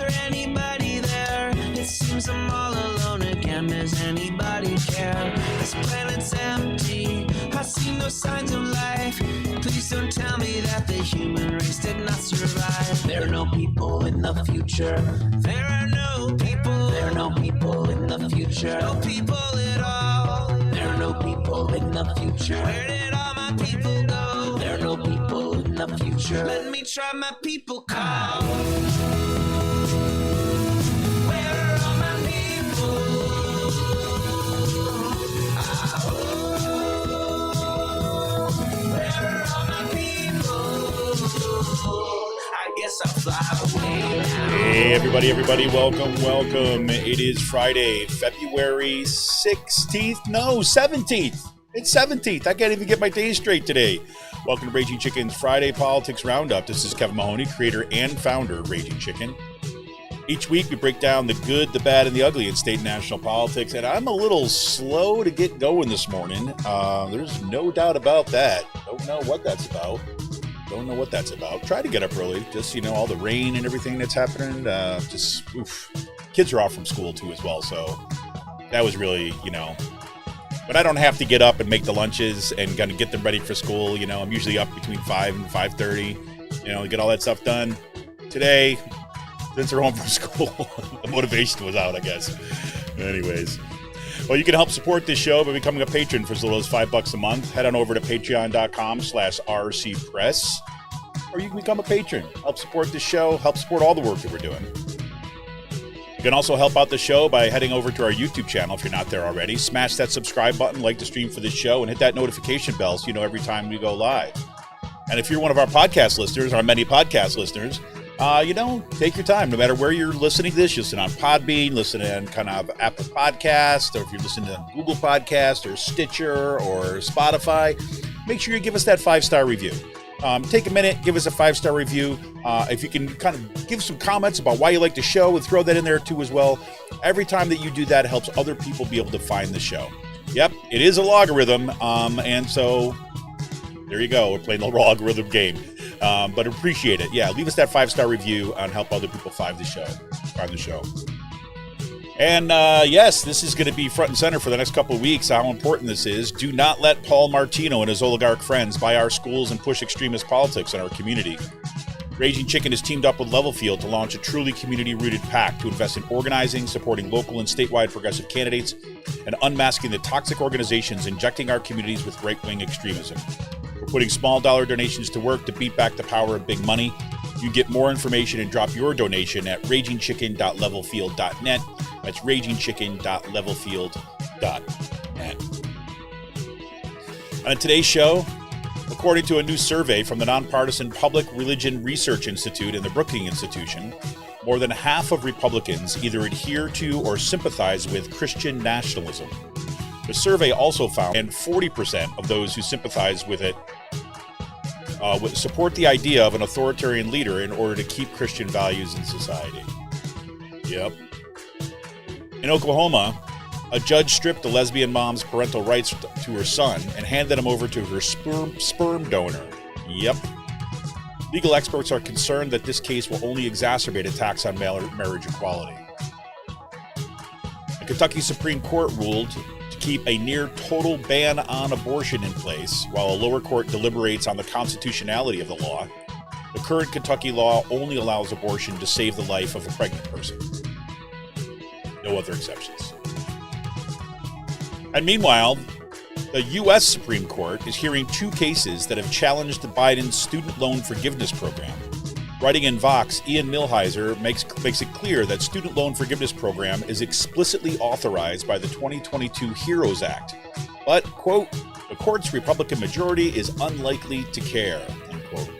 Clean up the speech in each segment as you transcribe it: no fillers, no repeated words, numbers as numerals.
there anybody there? It seems I'm all alone again. Does anybody care? This planet's empty. I see no signs of life. Please don't tell me that the human race did not survive. There are no people in the future. There are no people. There are no people in the future. No people at all. There are no people in the future. Where did all my people go? There are no people in the future. Let me try my people call. Where are all my people? Where are all my people? I guess I'll fly away now. Hey, everybody, welcome. It is Friday, February 16th. No, 17th. It's 17th. I can't even get my days straight today. Welcome to Raging Chicken's Friday Politics Roundup. This is Kevin Mahoney, creator and founder of Raging Chicken. Each week, we break down the good, the bad, and the ugly in state and national politics, and I'm a little slow to get going this morning. There's no doubt about that. Don't know what that's about. Try to get up early. Just, all the rain and everything that's happening. Kids are off from school, too, as well, so that was really, But I don't have to get up and make the lunches and kind of get them ready for school. I'm usually up between 5 and 5:30, to get all that stuff done. Today, since they're home from school, the motivation was out, I guess. Anyways. Well, you can help support this show by becoming a patron for as little as $5 a month. Head on over to patreon.com/rcpress, or you can become a patron. Help support this show, help support all the work that we're doing. You can also help out the show by heading over to our YouTube channel if you're not there already. Smash that subscribe button, like the stream for this show, and hit that notification bell so you know every time we go live. And if you're one of our podcast listeners, our many podcast listeners, take your time. No matter where you're listening to this, you listen on Podbean, listen on kind of Apple Podcast, or if you're listening to Google Podcast or Stitcher or Spotify, make sure you give us that 5-star review. Take a minute, give us a 5-star review. If you can kind of give some comments about why you like the show and throw that in there too as well. Every time that you do that, it helps other people be able to find the show. Yep, it is a logarithm, and so there you go. We're playing the logarithm game. But appreciate it. Yeah, leave us that 5-star review and help other people find the show. And yes, this is going to be front and center for the next couple of weeks, how important this is. Do not let Paul Martino and his oligarch friends buy our schools and push extremist politics in our community. Raging Chicken has teamed up with Levelfield to launch a truly community-rooted PAC to invest in organizing, supporting local and statewide progressive candidates, and unmasking the toxic organizations injecting our communities with right-wing extremism. We're putting small dollar donations to work to beat back the power of big money. You get more information and drop your donation at ragingchicken.levelfield.net. That's ragingchicken.levelfield.net. On today's show, according to a new survey from the nonpartisan Public Religion Research Institute and the Brookings Institution, more than half of Republicans either adhere to or sympathize with Christian nationalism. The survey also found that 40% of those who sympathize with it would support the idea of an authoritarian leader in order to keep Christian values in society. Yep. In Oklahoma, a judge stripped a lesbian mom's parental rights to her son and handed him over to her sperm donor. Yep. Legal experts are concerned that this case will only exacerbate attacks on marriage equality. The Kentucky Supreme Court ruled to keep a near total ban on abortion in place while a lower court deliberates on the constitutionality of the law. The current Kentucky law only allows abortion to save the life of a pregnant person. No other exceptions. And meanwhile, the U.S. Supreme Court is hearing 2 cases that have challenged Biden's student loan forgiveness program. Writing in Vox, Ian Millhiser makes it clear that student loan forgiveness program is explicitly authorized by the 2022 HEROES Act. But, quote, the court's Republican majority is unlikely to care, unquote.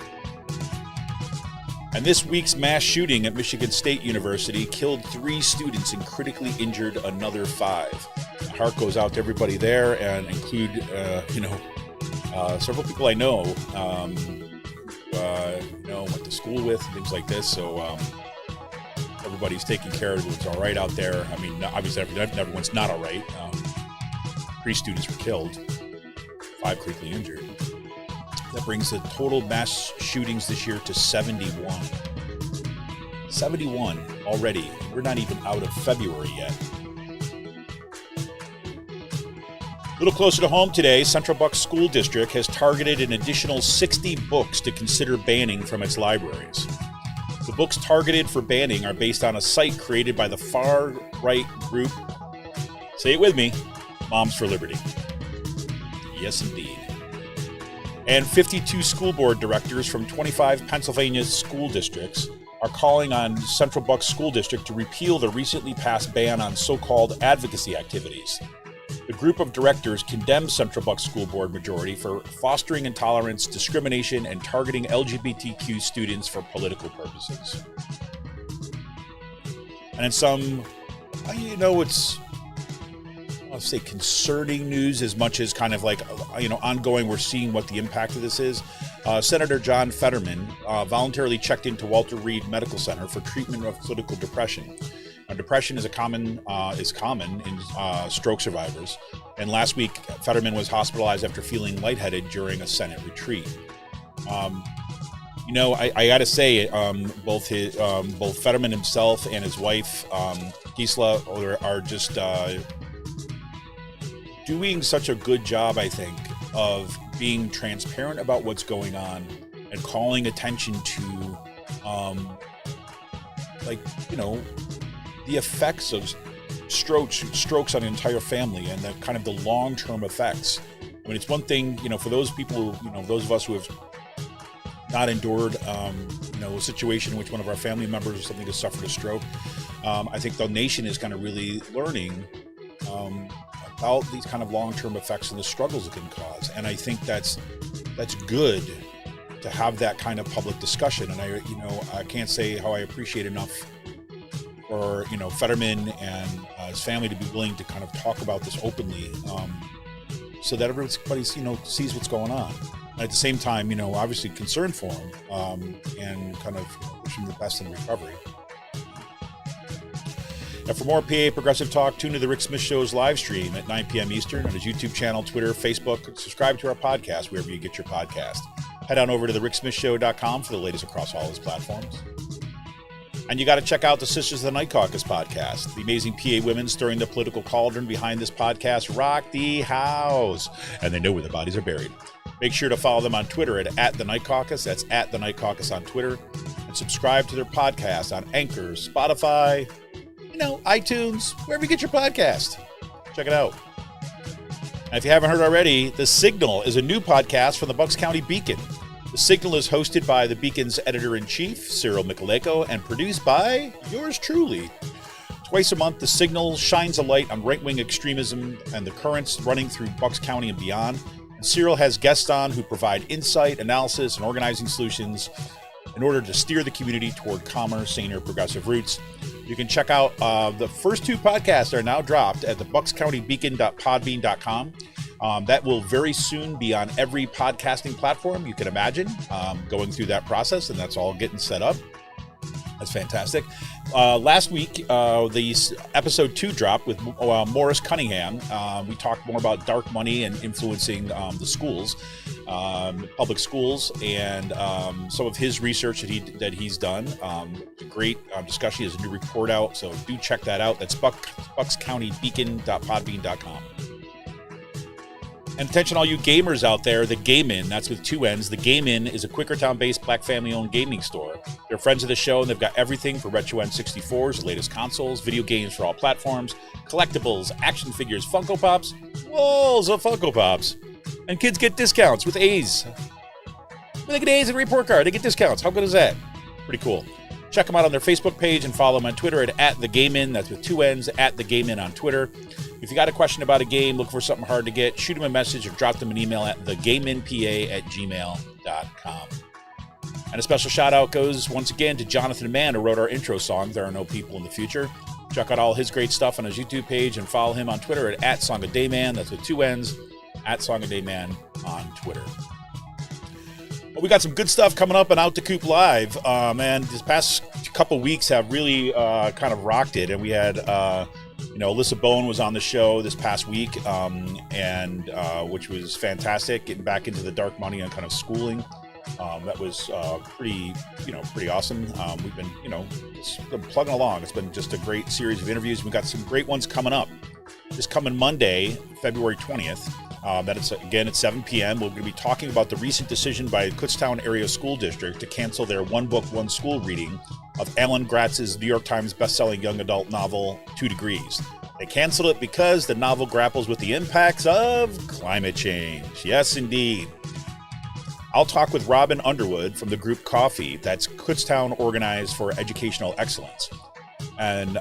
And this week's mass shooting at Michigan State University killed 3 students and critically injured another 5. My heart goes out to everybody there, and include, several people I know, went to school with, and things like this. So everybody's taking care of what's all right out there. I mean, obviously everyone's not all right. 3 students were killed, 5 critically injured. That brings the total mass shootings this year to 71. 71. already. We're not even out of February yet. A little closer to home today, Central Bucks School District has targeted an additional 60 books to consider banning from its libraries. The books targeted for banning are based on a site created by the far-right group, say it with me, Moms for Liberty. Yes, indeed. And 52 school board directors from 25 Pennsylvania school districts are calling on Central Bucks School District to repeal the recently passed ban on so-called advocacy activities. The group of directors condemns Central Bucks School Board majority for fostering intolerance, discrimination, and targeting LGBTQ students for political purposes. And in some, it's, I'll say concerning news as much as kind of like, ongoing, we're seeing what the impact of this is. Senator John Fetterman voluntarily checked into Walter Reed Medical Center for treatment of clinical depression. Depression is common in stroke survivors. And last week, Fetterman was hospitalized after feeling lightheaded during a Senate retreat. I got to say, both Fetterman himself and his wife, Gisela, are just doing such a good job, I think, of being transparent about what's going on and calling attention to, the effects of strokes on an entire family and the kind of the long-term effects. I mean, it's one thing, for those people, those of us who have not endured, a situation in which one of our family members or something has suffered a stroke. I think the nation is kind of really learning about these kind of long-term effects and the struggles it can cause. And I think that's good to have that kind of public discussion. And I can't say how I appreciate enough for Fetterman and his family to be willing to kind of talk about this openly, so that everybody sees what's going on. And at the same time, obviously concerned for him, and kind of wish him the best in recovery. Now, for more PA Progressive Talk, tune to the Rick Smith Show's live stream at 9 p.m. Eastern on his YouTube channel, Twitter, Facebook. Subscribe to our podcast wherever you get your podcast. Head on over to thericksmithshow.com for the latest across all his platforms. And you got to check out the Sisters of the Night Caucus podcast. The amazing PA women stirring the political cauldron behind this podcast rock the house, and they know where the bodies are buried. Make sure to follow them on Twitter at the Night Caucus. That's at the Night Caucus on Twitter. And subscribe to their podcast on Anchor, Spotify, iTunes, wherever you get your podcast. Check it out. And if you haven't heard already, The Signal is a new podcast from the Bucks County Beacon. The Signal is hosted by the Beacon's editor-in-chief, Cyril Michaleko, and produced by yours truly. Twice a month, The Signal shines a light on right-wing extremism and the currents running through Bucks County and beyond. And Cyril has guests on who provide insight, analysis, and organizing solutions in order to steer the community toward calmer, saner, progressive roots. You can check out the first two podcasts are now dropped at the buckscountybeacon.podbean.com. That will very soon be on every podcasting platform you can imagine, going through that process, and that's all getting set up. That's fantastic. Last week, the episode 2 dropped with Morris Cunningham. We talked more about dark money and influencing the schools, public schools, and some of his research that he's done. A great discussion. He has a new report out, so do check that out. That's buckscountybeacon.podbean.com. And attention all you gamers out there, the Game Inn, that's with 2 N's. The Game Inn is a Quakertown-based black family-owned gaming store. They're friends of the show, and they've got everything for retro N64s, the latest consoles, video games for all platforms, collectibles, action figures, Funko Pops, walls of Funko Pops. And kids get discounts with A's. When they get A's and a report card, they get discounts. How good is that? Pretty cool. Check them out on their Facebook page and follow them on Twitter at the Game Inn. That's with 2 N's, at the Game Inn on Twitter. If you got a question about a game, look for something hard to get, shoot them a message or drop them an email at thegameinpa@gmail.com. And a special shout out goes once again to Jonathan Mann, who wrote our intro song, There Are No People in the Future. Check out all his great stuff on his YouTube page and follow him on Twitter at Song of Dayman. That's with 2 N's, at Song of Dayman on Twitter. Well, we got some good stuff coming up on Out to Coop Live. Man, this past couple weeks have really kind of rocked it. And we had, Alyssa Bowen was on the show this past week, and which was fantastic, getting back into the dark money and kind of schooling. That was pretty awesome. We've been, just been plugging along. It's been just a great series of interviews. We've got some great ones coming up. This coming Monday, February 20th, that is again at 7 p.m. We're going to be talking about the recent decision by Kutztown Area School District to cancel their One Book, One School reading of Alan Gratz's New York Times bestselling young adult novel, 2 Degrees. They canceled it because the novel grapples with the impacts of climate change. Yes, indeed. I'll talk with Robin Underwood from the group Coffee, that's Kutztown Organized for Educational Excellence. And,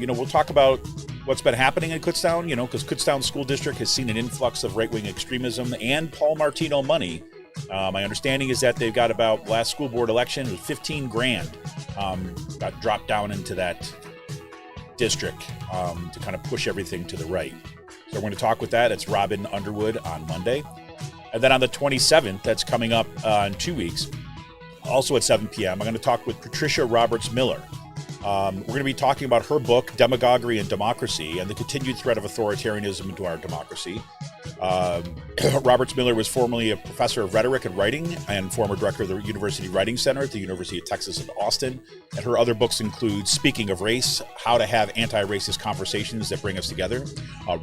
we'll talk about what's been happening in Kutztown, because Kutztown School District has seen an influx of right-wing extremism and Paul Martino money. My understanding is that they've got about, last school board election, was $15,000 got dropped down into that district to kind of push everything to the right. So we're going to talk with that. It's Robin Underwood on Monday. And then on the 27th, that's coming up in 2 weeks, also at 7 p.m., I'm going to talk with Patricia Roberts Miller. We're going to be talking about her book, Demagoguery and Democracy, and the continued threat of authoritarianism into our democracy. Roberts Miller was formerly a professor of rhetoric and writing and former director of the University Writing Center at the University of Texas at Austin. And her other books include Speaking of Race, How to Have Anti-Racist Conversations That Bring Us Together,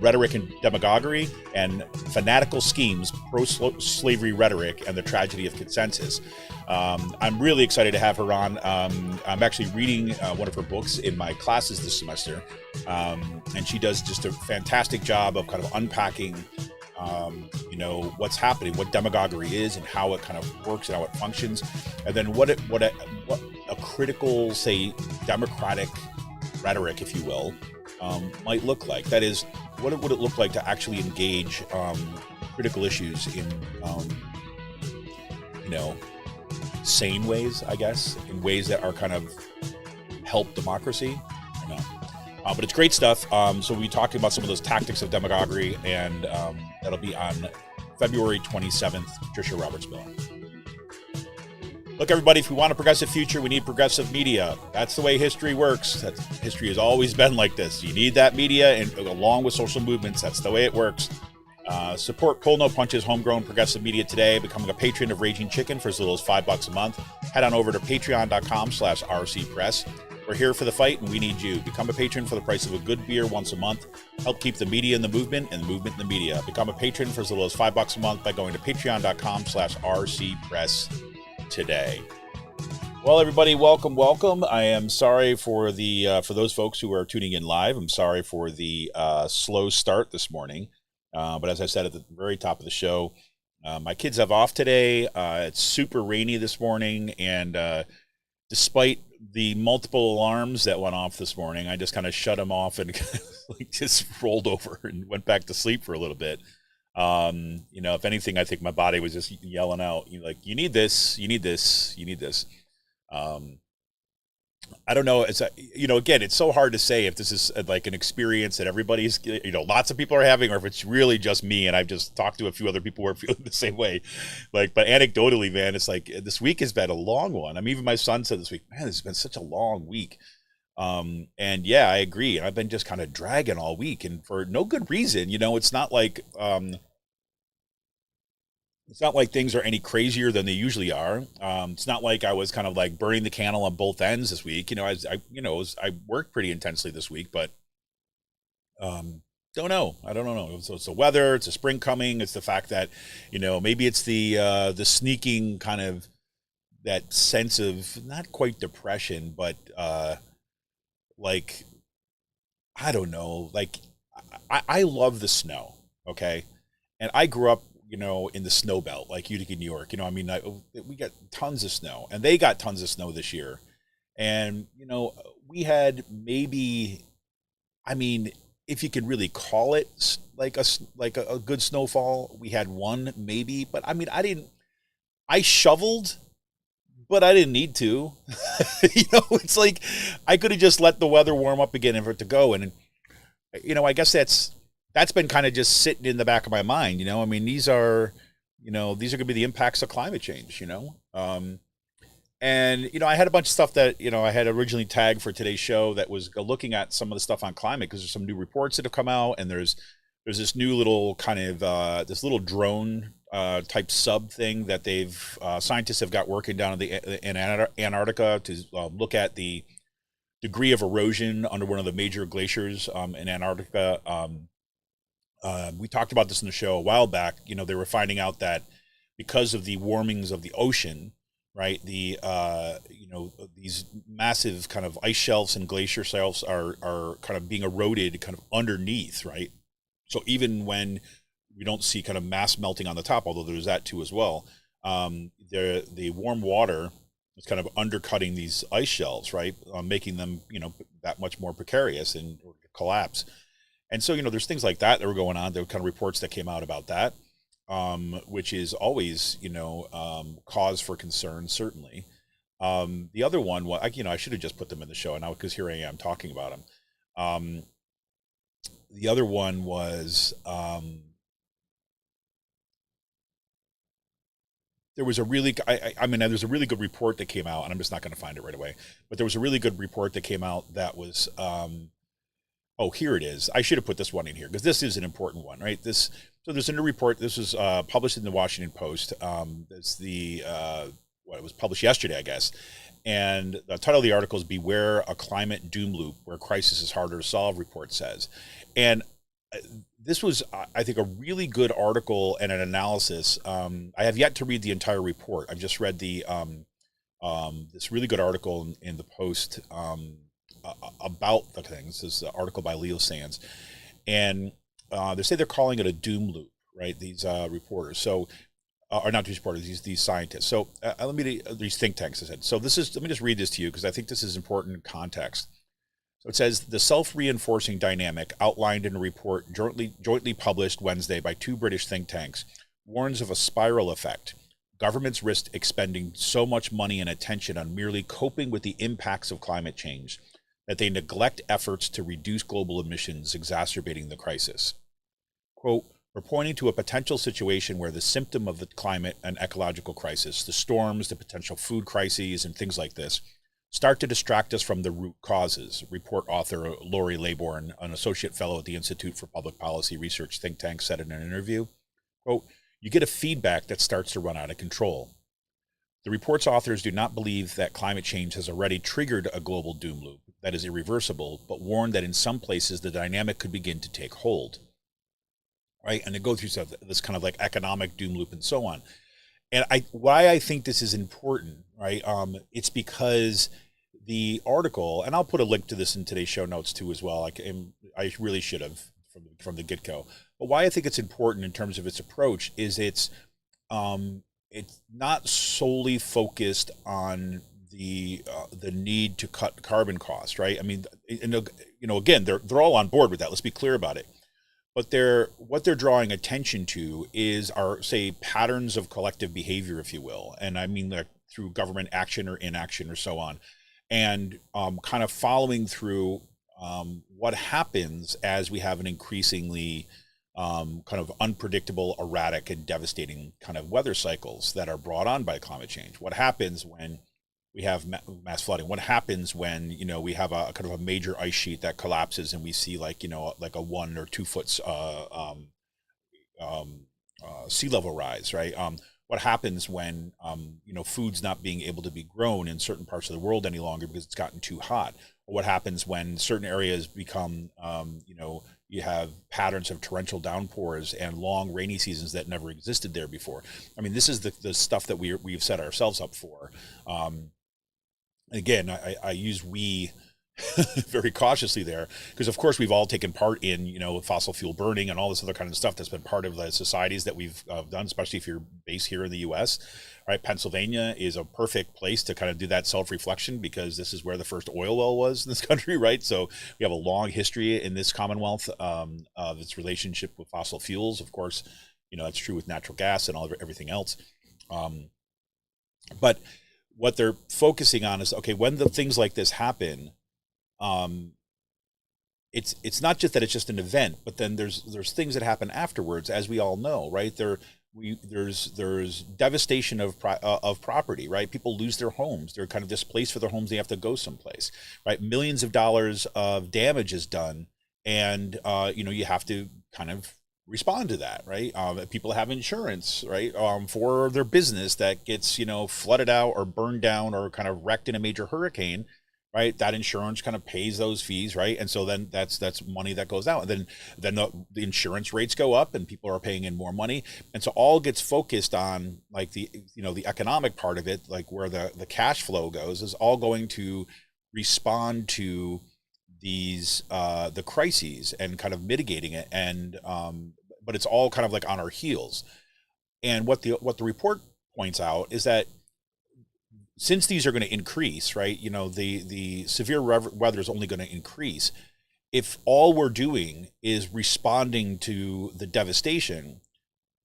Rhetoric and Demagoguery, and Fanatical Schemes, Pro-Slavery Rhetoric and the Tragedy of Consensus. I'm really excited to have her on. I'm actually reading one of her books in my classes this semester, and she does just a fantastic job of kind of unpacking what's happening, what demagoguery is and how it kind of works and how it functions, and then what a critical, say, democratic rhetoric, if you will, might look like. That is, what would it look like to actually engage critical issues in sane ways, I guess, in ways that are kind of help democracy. But it's great stuff. So we'll be talking about some of those tactics of demagoguery, and that'll be on February 27th, Patricia Roberts Miller. Look, everybody, if we want a progressive future, we need progressive media. That's the way history works. History has always been like this. You need that media, and along with social movements, that's the way it works. Support Pull No Punches homegrown progressive media today, becoming a patron of Raging Chicken for as little as $5 a month. Head on over to patreon.com/rcpress. We're here for the fight, and we need you. Become a patron for the price of a good beer once a month. Help keep the media in the movement and the movement in the media. Become a patron for as little as $5 a month by going to patreon.com/rcpress today. Well, everybody, welcome. I am sorry for for those folks who are tuning in live. I'm sorry for the slow start this morning. But as I said at the very top of the show, my kids have off today. It's super rainy this morning, and despite the multiple alarms that went off this morning, I just kind of shut them off and just rolled over and went back to sleep for a little bit. If anything, I think my body was just yelling out, you need this, you need this, you need this. I don't know. It's again, it's so hard to say if this is like an experience that everybody's, lots of people are having, or if it's really just me. And I've just talked to a few other people who are feeling the same way. But anecdotally, man, it's like this week has been a long one. I mean, even my son said this week, man, this has been such a long week. And yeah, I agree. I've been just kind of dragging all week, and for no good reason. It's not like things are any crazier than they usually are. It's not like I was kind of like burning the candle on both ends this week. I worked pretty intensely this week, but don't know. I don't know. So it's the weather. It's the spring coming. It's the fact that maybe it's the sneaking kind of that sense of not quite depression, but I don't know. I love the snow. Okay, and I grew up in the snow belt, like Utica, New York. We got tons of snow, and they got tons of snow this year. And, we had maybe, if you could really call it like a good snowfall, we had one maybe, but I shoveled, but I didn't need to. It's like I could have just let the weather warm up again and for it to go. And, I guess that's been kind of just sitting in the back of my mind. These are going to be the impacts of climate change, and, I had a bunch of stuff that, I had originally tagged for today's show that was looking at some of the stuff on climate, because there's some new reports that have come out, and there's this new little kind of, this little drone type sub thing that they've scientists have got working down in Antarctica to look at the degree of erosion under one of the major glaciers in Antarctica. We talked about this in the show a while back. They were finding out that because of the warmings of the ocean, right, these massive kind of ice shelves and glacier shelves are kind of being eroded kind of underneath, right? So even when we don't see kind of mass melting on the top, although there's that too as well, the warm water is kind of undercutting these ice shelves, right, making them that much more precarious and or collapse. And so there's things like that were going on. There were kind of reports that came out about that, which is always cause for concern, certainly. The other one, well, I should have just put them in the show now because here I am talking about them. The other one was there was a really, there's a really good report that came out, and I'm just not going to find it right away. But there was a really good report that came out that was, oh, here it is. I should have put this one in here because this is an important one, right? So there's a new report. This was published in the Washington Post. It's it was published yesterday, I guess. And the title of the article is "Beware a Climate Doom Loop Where Crisis is Harder to Solve," report says. And this was, I think, a really good article and an analysis. I have yet to read the entire report. I've just read the this really good article in the Post about the things. This is an article by Leo Sands. And they say they're calling it a doom loop, right? These reporters. So, or not these reporters, these scientists. So these think tanks, I said. So let me just read this to you because I think this is important context. So it says, the self-reinforcing dynamic outlined in a report jointly published Wednesday by two British think tanks warns of a spiral effect. Governments risk expending so much money and attention on merely coping with the impacts of climate change that they neglect efforts to reduce global emissions, exacerbating the crisis. Quote, we're pointing to a potential situation where the symptom of the climate and ecological crisis, the storms, the potential food crises, and things like this, start to distract us from the root causes, report author Laurie Laybourne, an associate fellow at the Institute for Public Policy Research think tank, said in an interview. Quote, you get a feedback that starts to run out of control. The report's authors do not believe that climate change has already triggered a global doom loop that is irreversible, but warn that in some places the dynamic could begin to take hold. Right? And they go through this kind of like economic doom loop and so on. And why I think this is important, right? It's because the article, and I'll put a link to this in today's show notes too as well. I really should have from the get-go. But why I think it's important in terms of its approach is it's not solely focused on the need to cut carbon costs, right? I mean, again, they're all on board with that. Let's be clear about it. But what they're drawing attention to is our, say, patterns of collective behavior, if you will. And I mean that through government action or inaction or so on. And kind of following through what happens as we have an increasingly kind of unpredictable, erratic, and devastating kind of weather cycles that are brought on by climate change. What happens when we have mass flooding? What happens when we have a kind of a major ice sheet that collapses and we see like a 1 or 2 foot sea level rise, right? What happens when food's not being able to be grown in certain parts of the world any longer because it's gotten too hot? Or what happens when certain areas become you have patterns of torrential downpours and long rainy seasons that never existed there before? I mean, this is the stuff that we've set ourselves up for. Again, I use we very cautiously there because, of course, we've all taken part in fossil fuel burning and all this other kind of stuff that's been part of the societies that we've done, especially if you're based here in the U.S. Right? Pennsylvania is a perfect place to kind of do that self-reflection because this is where the first oil well was in this country, right? So we have a long history in this Commonwealth of its relationship with fossil fuels. Of course, that's true with natural gas and everything else. But what they're focusing on is, okay, when the things like this happen, it's not just that it's just an event, but then there's things that happen afterwards, as we all know, right? There's devastation of property, right? People lose their homes. They're kind of displaced for their homes. They have to go someplace, right? Millions of dollars of damage is done, and you have to kind of respond to that, right? People have insurance, right, for their business that gets, flooded out or burned down or kind of wrecked in a major hurricane, right? That insurance kind of pays those fees, right? And so then that's money that goes out, and then the insurance rates go up, and people are paying in more money, and so all gets focused on like the economic part of it, like where the cash flow goes, is all going to respond to these the crises and kind of mitigating it, and but it's all kind of like on our heels. And what the report points out is that since these are going to increase, right? The severe weather is only going to increase. If all we're doing is responding to the devastation,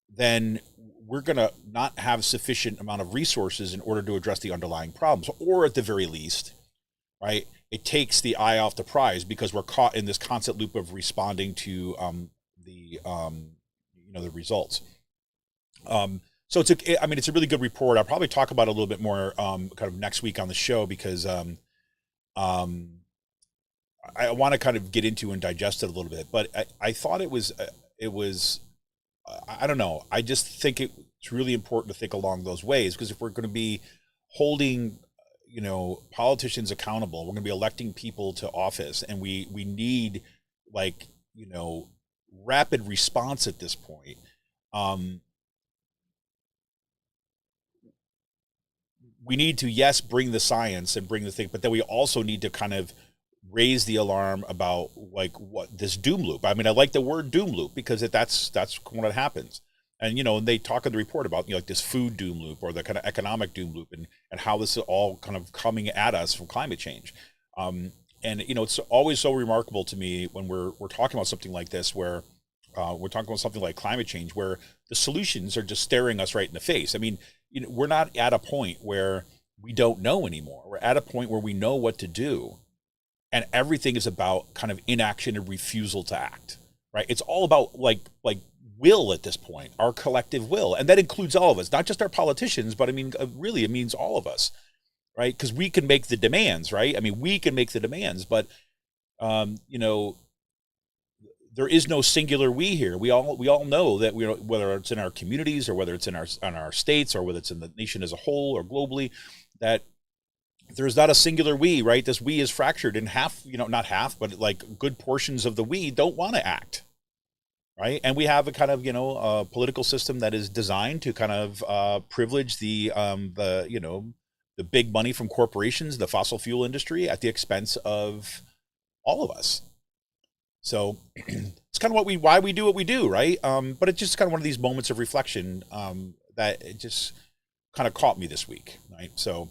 then we're going to not have sufficient amount of resources in order to address the underlying problems, or at the very least, right, it takes the eye off the prize, because we're caught in this constant loop of responding to the results. So it's a really good report. I'll probably talk about it a little bit more kind of next week on the show, because I want to kind of get into and digest it a little bit. But I thought it was I don't know. I just think it's really important to think along those ways, because if we're going to be holding politicians accountable, we're going to be electing people to office, and we need rapid response at this point. We need to, yes, bring the science and bring the thing, but then we also need to kind of raise the alarm about what this doom loop. I mean, I like the word doom loop, because that's what happens. And and they talk in the report about this food doom loop, or the kind of economic doom loop, and how this is all kind of coming at us from climate change. And it's always so remarkable to me when we're talking about something like this, where we're talking about something like climate change, where the solutions are just staring us right in the face. I mean, we're not at a point where we don't know anymore. We're at a point where we know what to do, and everything is about kind of inaction and refusal to act, right? It's all about like will at this point, our collective will, and that includes all of us, not just our politicians, but I mean, really, it means all of us, right? Because we can make the demands, right? I mean, we can make the demands, but there is no singular we here. We all know that whether it's in our communities, or whether it's in our states, or whether it's in the nation as a whole or globally, that there's not a singular we, right? This we is fractured in half, not half, but like good portions of the we don't want to act, right? And we have a kind of a political system that is designed to kind of privilege the big money from corporations, the fossil fuel industry, at the expense of all of us. So it's kind of why we do what we do, right? But it's just kind of one of these moments of reflection that it just kind of caught me this week, right? So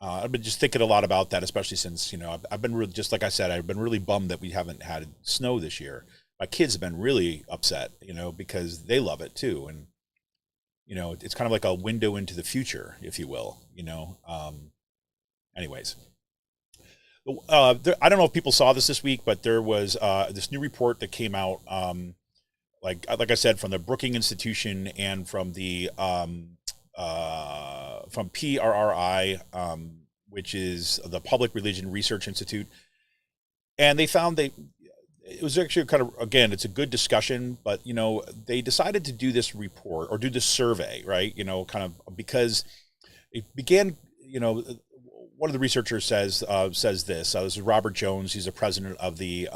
I've been just thinking a lot about that, especially since I've been really, just like I said, I've been really bummed that we haven't had snow this year. My kids have been really upset, because they love it too, and it's kind of like a window into the future, if you will. Anyways. I don't know if people saw this week, but there was this new report that came out, like I said, from the Brookings Institution and from the from PRRI, which is the Public Religion Research Institute, and they found it was actually kind of, again, it's a good discussion, but they decided to do this report, or do this survey, right? Kind of because it began, one of the researchers says this. This is Robert Jones. He's the president of the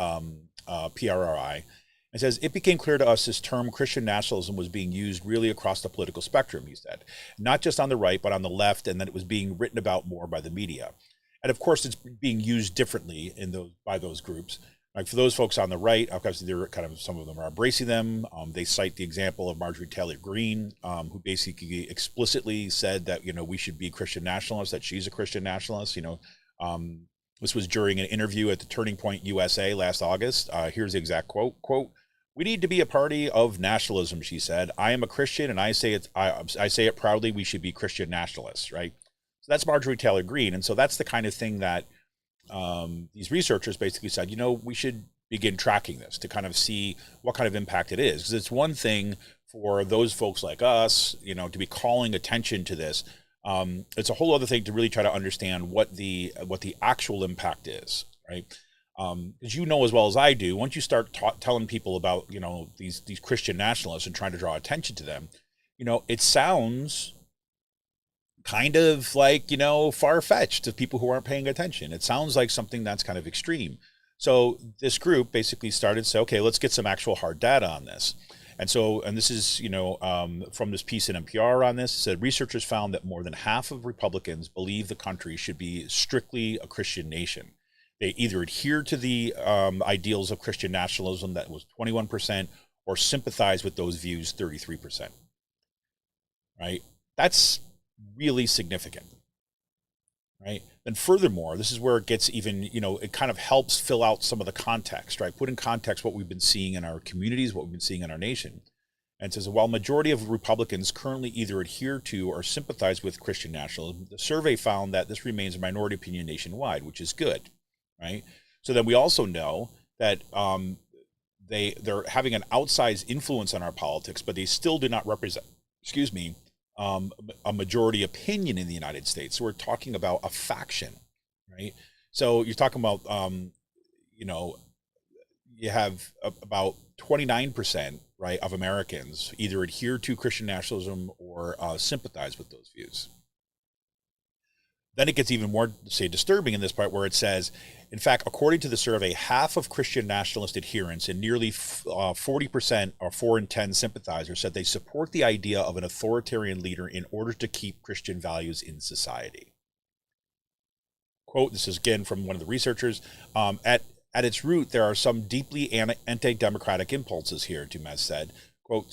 PRRI. And says, it became clear to us this term Christian nationalism was being used really across the political spectrum, he said. Not just on the right, but on the left, and that it was being written about more by the media. And of course, it's being used differently by those groups. Like for those folks on the right, obviously they're kind of, some of them are embracing them. They cite the example of Marjorie Taylor Greene, who basically explicitly said that, we should be Christian nationalists, that she's a Christian nationalist. This was during an interview at the Turning Point USA last August. Here's the exact quote, "We need to be a party of nationalism," she said. "I am a Christian, and I say it proudly, we should be Christian nationalists," right? So that's Marjorie Taylor Greene. And so that's the kind of thing that these researchers basically said, we should begin tracking this to kind of see what kind of impact it is. Because it's one thing for those folks like us, to be calling attention to this. It's a whole other thing to really try to understand what the actual impact is, right? As you know as well as I do, once you start telling people about, these Christian nationalists and trying to draw attention to them, it sounds kind of like, far-fetched to people who aren't paying attention. It sounds like something that's kind of extreme. So this group basically started to say, okay, let's get some actual hard data on this. And this is, from this piece in NPR on this, it said researchers found that more than half of Republicans believe the country should be strictly a Christian nation. They either adhere to the ideals of Christian nationalism, that was 21%, or sympathize with those views, 33%. Right? That's really significant. Right? And furthermore, this is where it gets even, it kind of helps fill out some of the context, right? Put in context what we've been seeing in our communities, what we've been seeing in our nation. And it says, while majority of Republicans currently either adhere to or sympathize with Christian nationalism, the survey found that this remains a minority opinion nationwide, which is good, right? So then we also know that they're having an outsized influence on our politics, but they still do not represent, a majority opinion in the United States. So we're talking about a faction, right? So you're talking about, you have about 29%, right, of Americans either adhere to Christian nationalism or sympathize with those views. Then it gets even more, say, disturbing in this part where it says, in fact, according to the survey, half of Christian nationalist adherents and nearly 40% or 4 in 10 sympathizers said they support the idea of an authoritarian leader in order to keep Christian values in society. Quote, this is again from one of the researchers, at its root, there are some deeply anti-democratic impulses here, Dumez said. Quote,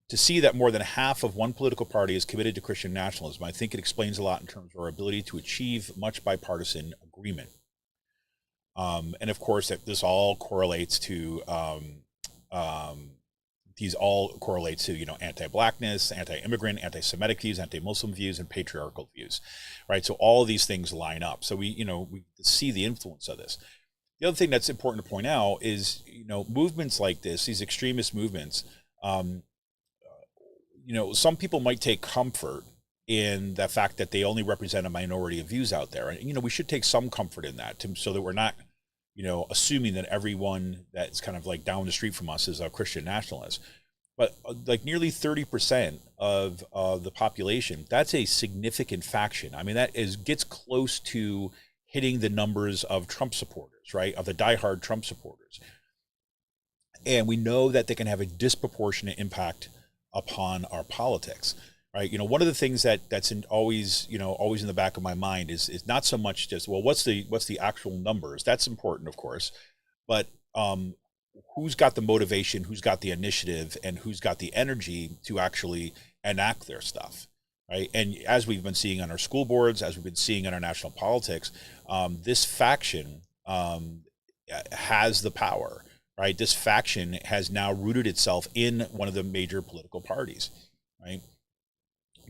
to see that more than half of one political party is committed to Christian nationalism, I think it explains a lot in terms of our ability to achieve much bipartisan agreement. And of course, that this all correlates to anti-blackness, anti-immigrant, anti-Semitic views, anti-Muslim views, and patriarchal views, right? So all of these things line up. So we see the influence of this. The other thing that's important to point out is, movements like this, these extremist movements, some people might take comfort in the fact that they only represent a minority of views out there. And, we should take some comfort in that so that we're not, assuming that everyone that's kind of like down the street from us is a Christian nationalist. But like nearly 30% of the population, that's a significant faction. I mean, gets close to hitting the numbers of Trump supporters, right? Of the diehard Trump supporters. And we know that they can have a disproportionate impact upon our politics, right? One of the things that's always in the back of my mind is not so much just, well, what's the actual numbers? That's important, of course, but who's got the motivation, who's got the initiative, and who's got the energy to actually enact their stuff, right? And as we've been seeing on our school boards, as we've been seeing in our national politics, this faction has the power. Right, this faction has now rooted itself in one of the major political parties, right?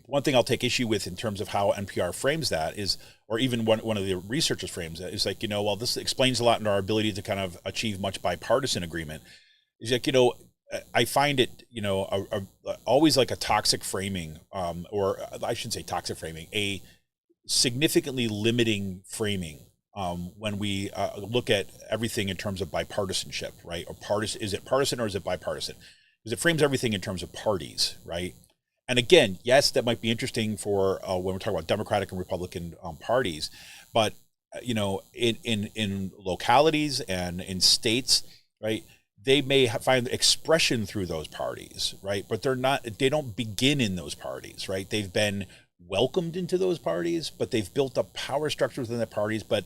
One thing I'll take issue with in terms of how NPR frames that is, or even one of the researchers frames it, is like, well, this explains a lot in our ability to kind of achieve much bipartisan agreement. Is like, I find it, always like a toxic framing, or I shouldn't say toxic framing, a significantly limiting framing. When we look at everything in terms of bipartisanship, right? Or is it partisan or is it bipartisan? Because it frames everything in terms of parties, right? And again, yes, that might be interesting for when we're talking about Democratic and Republican parties, but in localities and in states, right? They may find expression through those parties, right? But they don't begin in those parties, right? They've been welcomed into those parties, but they've built up power structures within the parties, but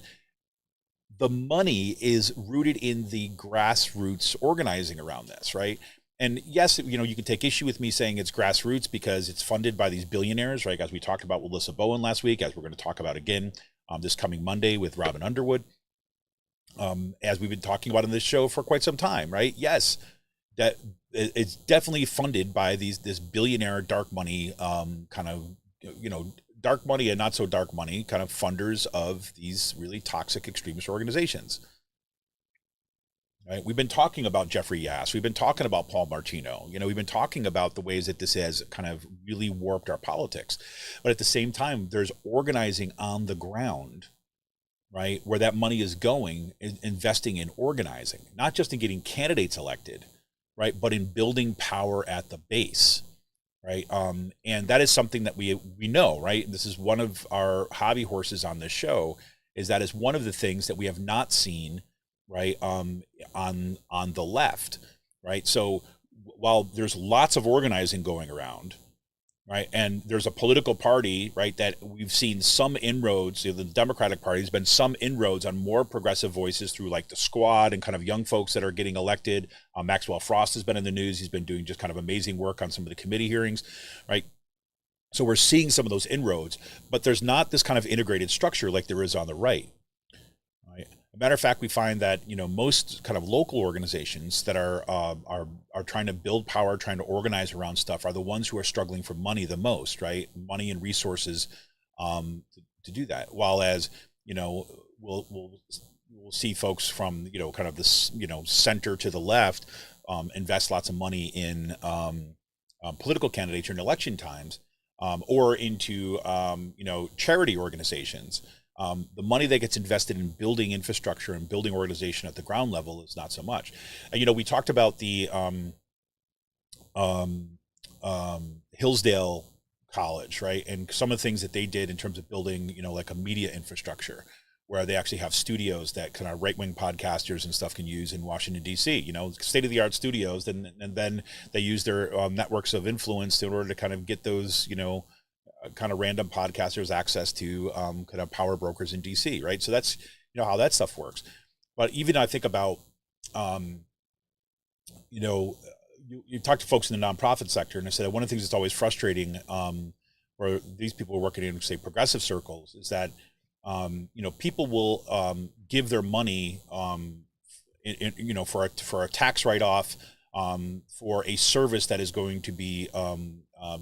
the money is rooted in the grassroots organizing around this, right? And yes, you can take issue with me saying it's grassroots because it's funded by these billionaires, right? As we talked about with Alyssa Bowen last week, as we're going to talk about again this coming Monday with Robin Underwood, as we've been talking about on this show for quite some time, right? Yes, that it's definitely funded by this billionaire dark money kind of, dark money and not so dark money kind of funders of these really toxic extremist organizations. Right? We've been talking about Jeffrey Yass. We've been talking about Paul Martino. We've been talking about the ways that this has kind of really warped our politics. But at the same time, there's organizing on the ground right? Where that money is going, is investing in organizing, not just in getting candidates elected, right? But in building power at the base, right? And that is something that we know, right? This is one of our hobby horses on this show, is that is one of the things that we have not seen, right? On the left, right? So while there's lots of organizing going around, right, and there's a political party, right, that we've seen some inroads. The Democratic Party has been some inroads on more progressive voices through like the Squad and kind of young folks that are getting elected. Maxwell Frost has been in the news. He's been doing just kind of amazing work on some of the committee hearings, right? So we're seeing some of those inroads, but there's not this kind of integrated structure like there is on the right. Right. A matter of fact, we find that most kind of local organizations that are trying to build power, trying to organize around stuff, are the ones who are struggling for money the most, right? Money and resources to do that. While as we'll see folks from kind of this center to the left invest lots of money in political candidates during election times, or into charity organizations. The money that gets invested in building infrastructure and building organization at the ground level is not so much. And we talked about the Hillsdale College, right, and some of the things that they did in terms of building, like a media infrastructure, where they actually have studios that kind of right-wing podcasters and stuff can use in Washington D.C. State-of-the-art studios, and then they use their networks of influence in order to kind of get those, kind of random podcasters access to kind of power brokers in DC, right? So that's how that stuff works. But even I think about you talk to folks in the nonprofit sector, and I said one of the things that's always frustrating for these people working in, say, progressive circles, is that people will give their money for a tax write-off for a service that is going to be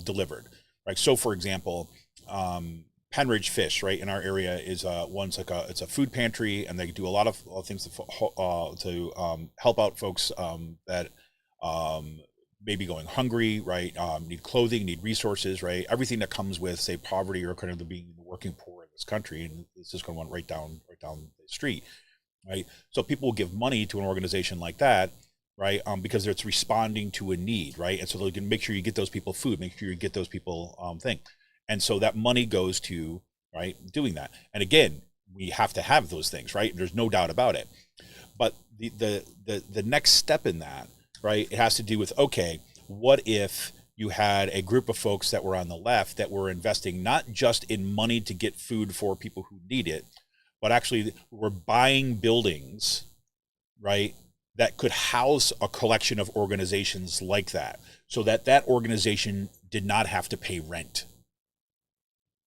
delivered. Right. So, for example, Penridge Fish, right, in our area is it's a food pantry, and they do a lot of things to help out folks that may be going hungry, right, need clothing, need resources, right, everything that comes with, say, poverty or kind of the being the working poor in this country, and this is going to run right down the street, right. So people will give money to an organization like that, right? Because it's responding to a need, right? And so they can make sure you get those people food, make sure you get those people thing. And so that money goes to, right, doing that. And again, we have to have those things, right? There's no doubt about it. But the next step in that, right, it has to do with, okay, what if you had a group of folks that were on the left that were investing not just in money to get food for people who need it, but actually were buying buildings, right, that could house a collection of organizations like that, so that organization did not have to pay rent,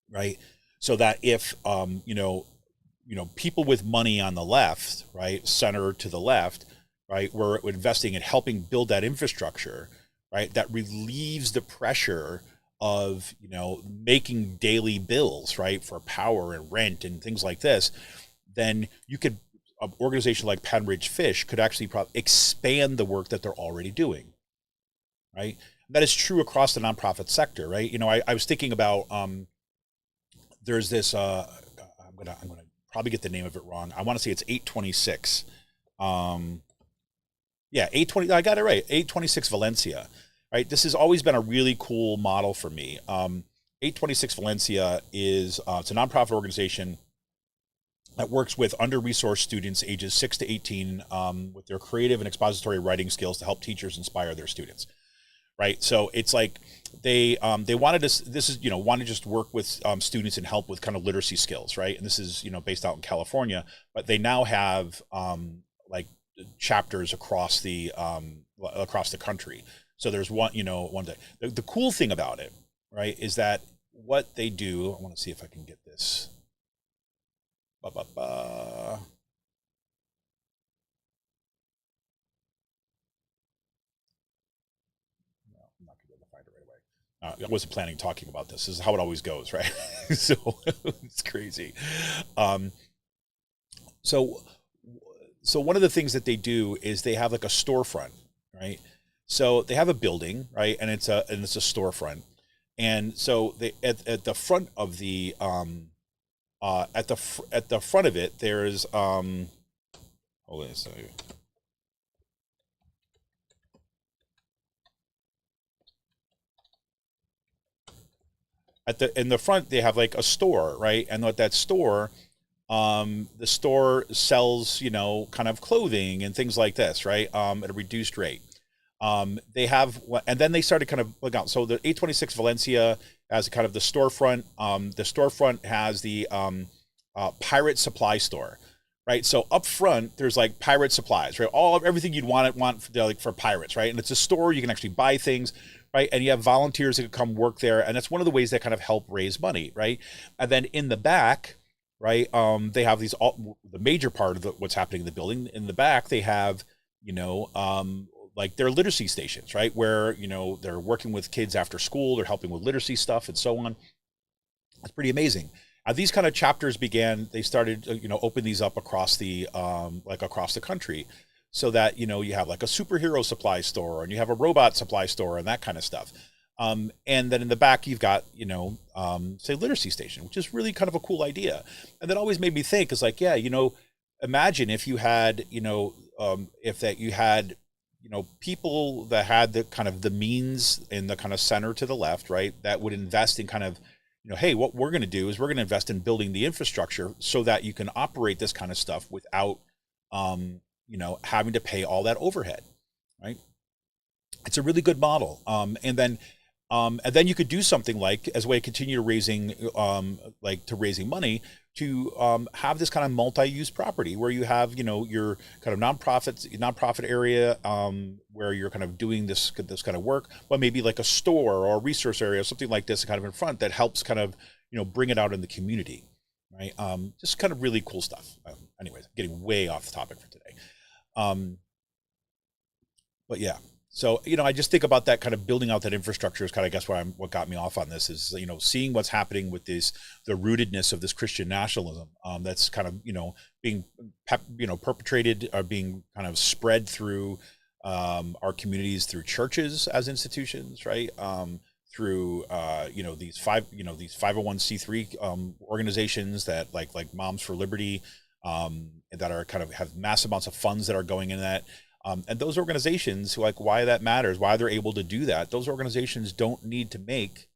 right? So that if people with money on the left, right, center to the left, right, were investing in helping build that infrastructure, right, that relieves the pressure of making daily bills, right, for power and rent and things like this, then you could. An organization like Penridge Fish could actually expand the work that they're already doing, right? That is true across the nonprofit sector, right? I was thinking about there's this I'm gonna probably get the name of it wrong. I want to say it's 826. 820. I got it right. 826 Valencia, right? This has always been a really cool model for me. 826 Valencia is it's a nonprofit organization that works with under-resourced students ages 6 to 18 with their creative and expository writing skills to help teachers inspire their students, right? So it's like they wanted to want to just work with students and help with kind of literacy skills, right? And this is based out in California, but they now have like chapters across the country. So there's one day. The cool thing about it, right, is that what they do. I want to see if I can get this. No, I'm not gonna be able to find it right away. I wasn't planning talking about this. This is how it always goes, right? So it's crazy. So one of the things that they do is they have like a storefront, right? So they have a building, right, and it's a storefront, and so they at the front of the at the front of it, there's hold on a second. In the front they have like a store, right? And what that store, the store sells, kind of clothing and things like this, right? At a reduced rate. They have, and then they started kind of look out. So the 826 Valencia has kind of the storefront. The storefront has the pirate supply store, right? So up front, there's like pirate supplies, right? Everything you'd want for, like for pirates, right? And it's a store you can actually buy things, right? And you have volunteers that can come work there, and that's one of the ways that kind of help raise money, right? And then in the back, right, they have the major part of what's happening in the building. In the back, they have, like their literacy stations, right, where they're working with kids after school, they're helping with literacy stuff and so on. It's pretty amazing. These kind of chapters began. They started, open these up across the across the country, so that you have like a superhero supply store and you have a robot supply store and that kind of stuff. And then in the back you've got say literacy station, which is really kind of a cool idea. And that always made me think, is like, yeah, imagine if you had you had people that had the kind of the means in the kind of center to the left, right, that would invest in kind of hey, what we're going to do is we're going to invest in building the infrastructure so that you can operate this kind of stuff without having to pay all that overhead, right? It's a really good model. And then you could do something like, as a way to continue raising money, to have this kind of multi-use property where you have your kind of nonprofit area, where you're kind of doing this kind of work, but maybe like a store or a resource area, something like this, kind of in front, that helps kind of bring it out in the community, right? Just kind of really cool stuff. Anyways, getting way off the topic for today. But yeah. So, I just think about that kind of building out that infrastructure is kind of, I guess, what got me off on this is, seeing what's happening with the rootedness of this Christian nationalism, that's kind of, being, perpetrated or being kind of spread through, our communities, through churches as institutions, right? Through, these 501c3, organizations that like Moms for Liberty, that are kind of have massive amounts of funds that are going in that. And those organizations, like, why that matters, why they're able to do that, those organizations don't need to make,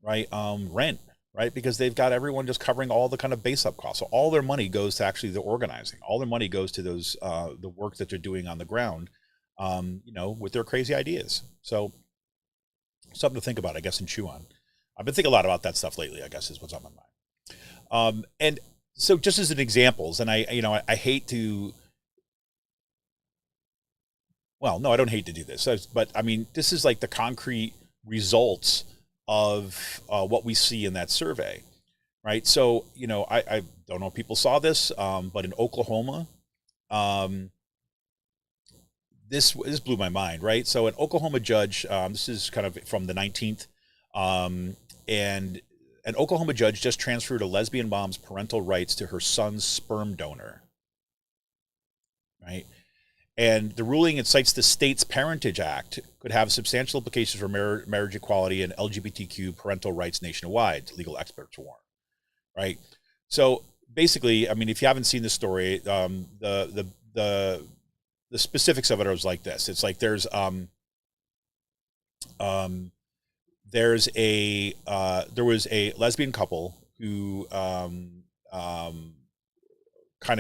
right, rent, right, because they've got everyone just covering all the kind of base up costs. So all their money goes to actually the organizing. All their money goes to those the work that they're doing on the ground, with their crazy ideas. So something to think about, I guess, and chew on. I've been thinking a lot about that stuff lately, I guess, is what's on my mind. And so just as an examples, and I hate to. Well, no, I don't hate to do this, but I mean, this is like the concrete results of what we see in that survey, right? So, I don't know if people saw this, but in Oklahoma, this blew my mind, right? So an Oklahoma judge, this is kind of from the 19th, and an Oklahoma judge just transferred a lesbian mom's parental rights to her son's sperm donor, right? And the ruling, it cites the state's Parentage Act, could have substantial implications for marriage equality and LGBTQ parental rights nationwide, legal experts warn, right? So basically, I mean, if you haven't seen the story, the specifics of it are like this. It's like there was a lesbian couple who kind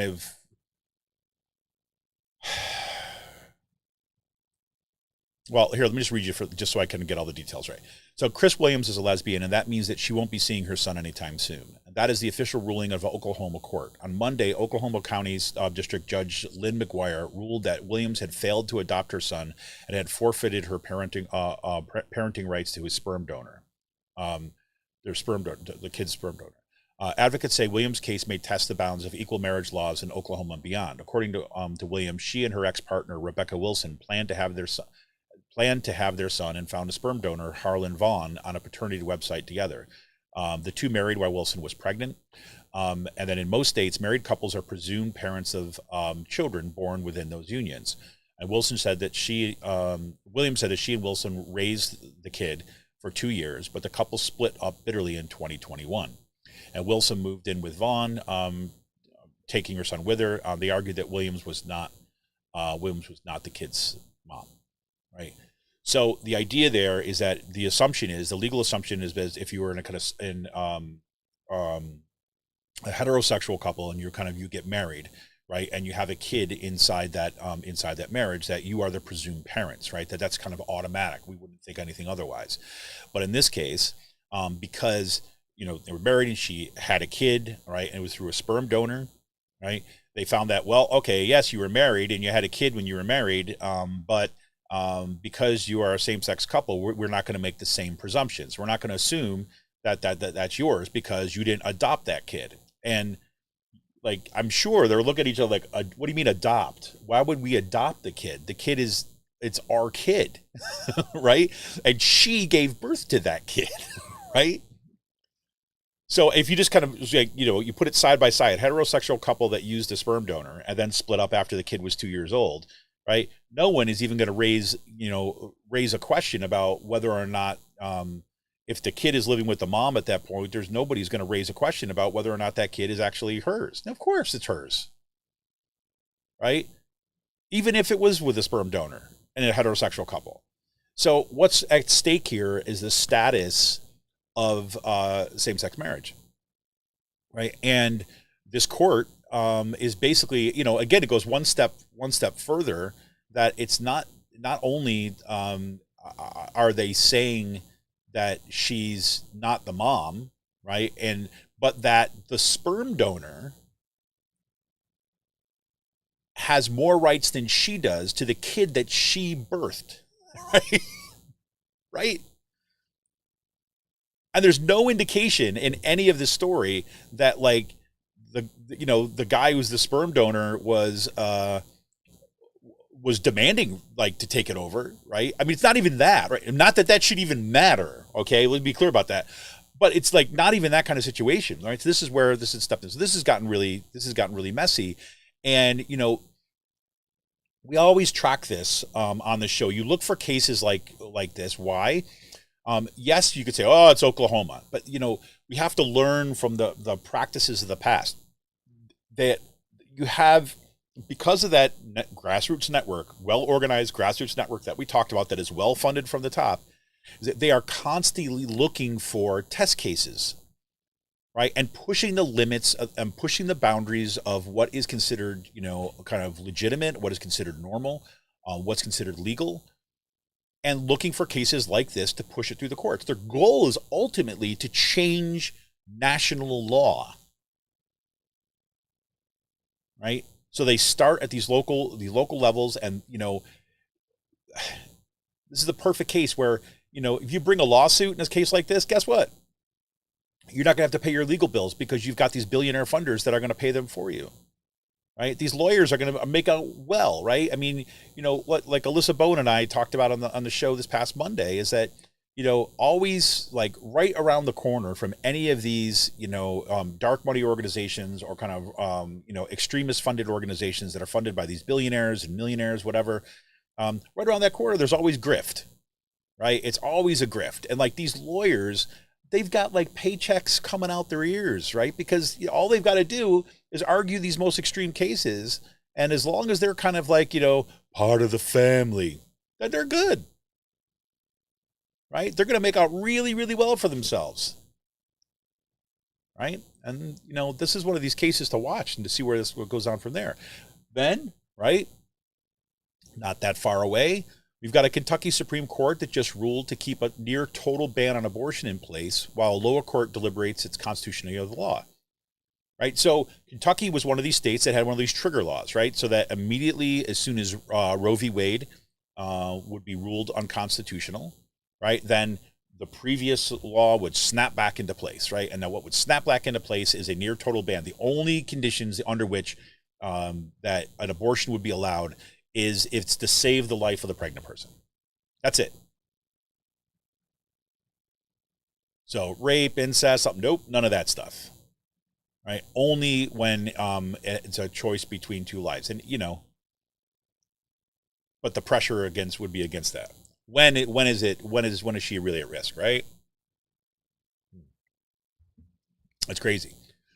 of well, here, let me just read you just so I can get all the details right. So Chris Williams is a lesbian, and that means that she won't be seeing her son anytime soon. And that is the official ruling of Oklahoma court. On Monday, Oklahoma County's District Judge Lynn McGuire ruled that Williams had failed to adopt her son and had forfeited her parenting rights to his sperm donor, the kid's sperm donor. Advocates say Williams' case may test the bounds of equal marriage laws in Oklahoma and beyond. According to Williams, she and her ex-partner Rebecca Wilson planned to have their son and found a sperm donor, Harlan Vaughn, on a paternity website together. The two married while Wilson was pregnant. And then in most states, married couples are presumed parents of children born within those unions. And Williams said that she and Wilson raised the kid for 2 years, but the couple split up bitterly in 2021. And Wilson moved in with Vaughn, taking her son with her. They argued that Williams was not the kid's mom, right? So the idea there is that the legal assumption is that if you were in a kind of a heterosexual couple and you get married, right, and you have a kid inside that marriage, that you are the presumed parents, right? That's kind of automatic. We wouldn't think anything otherwise. But in this case, because they were married and she had a kid, right, and it was through a sperm donor, right? They found that, well, okay, yes, you were married and you had a kid when you were married, but because you are a same-sex couple, we're not going to make the same presumptions. We're not going to assume that's yours because you didn't adopt that kid. And like, I'm sure they're looking at each other like, what do you mean adopt? Why would we adopt the kid? The kid it's our kid, right? And she gave birth to that kid, right? So if you just kind of, you put it side by side, heterosexual couple that used a sperm donor and then split up after the kid was 2 years old, right? No one is even going to raise a question about whether or not, if the kid is living with the mom at that point, nobody's going to raise a question about whether or not that kid is actually hers. And of course it's hers, right? Even if it was with a sperm donor and a heterosexual couple. So what's at stake here is the status of same-sex marriage, right? And this court is basically, again, it goes one step further, that it's not only are they saying that she's not the mom, right? But that the sperm donor has more rights than she does to the kid that she birthed, right? Right? And there's no indication in any of this story that, like, the guy who's the sperm donor was demanding, like, to take it over, right? I mean, it's not even that, right? Not that should even matter, okay? Let's be clear about that. But it's like not even that kind of situation, right? So this is where this has gotten really messy, and we always track this on the show. You look for cases like this. Why? Yes, you could say, oh, it's Oklahoma, but we have to learn from the practices of the past. That you have, because of that grassroots network, well-organized grassroots network that we talked about, that is well-funded from the top, is that they are constantly looking for test cases, right? And pushing the limits and pushing the boundaries of what is considered, kind of legitimate, what is considered normal, what's considered legal, and looking for cases like this to push it through the courts. Their goal is ultimately to change national law, right? So they start at these local levels, and this is the perfect case where if you bring a lawsuit in a case like this, guess what? You're not going to have to pay your legal bills because you've got these billionaire funders that are going to pay them for you, right? These lawyers are going to make out well, right? I mean, what, like Alyssa Bone and I talked about on the show this past Monday, is that always, like, right around the corner from any of these dark money organizations, or kind of extremist funded organizations that are funded by these billionaires and millionaires, whatever, right around that corner there's always grift, right? It's always a grift. And like, these lawyers, they've got like paychecks coming out their ears, right? Because all they've got to do is argue these most extreme cases, and as long as they're kind of like part of the family, then they're good, right? They're going to make out really, really well for themselves, right? And this is one of these cases to watch and to see what goes on from there. Then, right, not that far away, we've got a Kentucky Supreme Court that just ruled to keep a near total ban on abortion in place while a lower court deliberates its constitutionality of the law, right? So Kentucky was one of these states that had one of these trigger laws, right? So that immediately, as soon as Roe v. Wade would be ruled unconstitutional, right, then the previous law would snap back into place, right? And now what would snap back into place is a near total ban. The only conditions under which that an abortion would be allowed is if it's to save the life of the pregnant person. That's it. So rape, incest, something, nope, none of that stuff, right? Only when it's a choice between two lives. And but the pressure would be against that. When is she really at risk, right? That's crazy.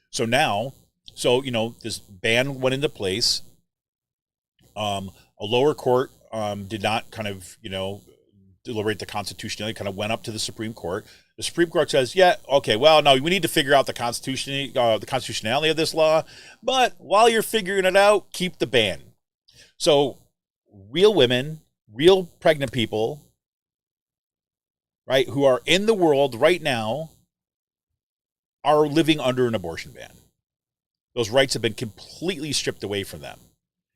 So now, this ban went into place. A lower court did not kind of, deliberate the constitutionality, kind of went up to the Supreme Court. The Supreme Court says, yeah, okay, well, no, we need to figure out the constitutionality of this law. But while you're figuring it out, keep the ban. So real women, real pregnant people, right, who are in the world right now are living under an abortion ban. Those rights have been completely stripped away from them.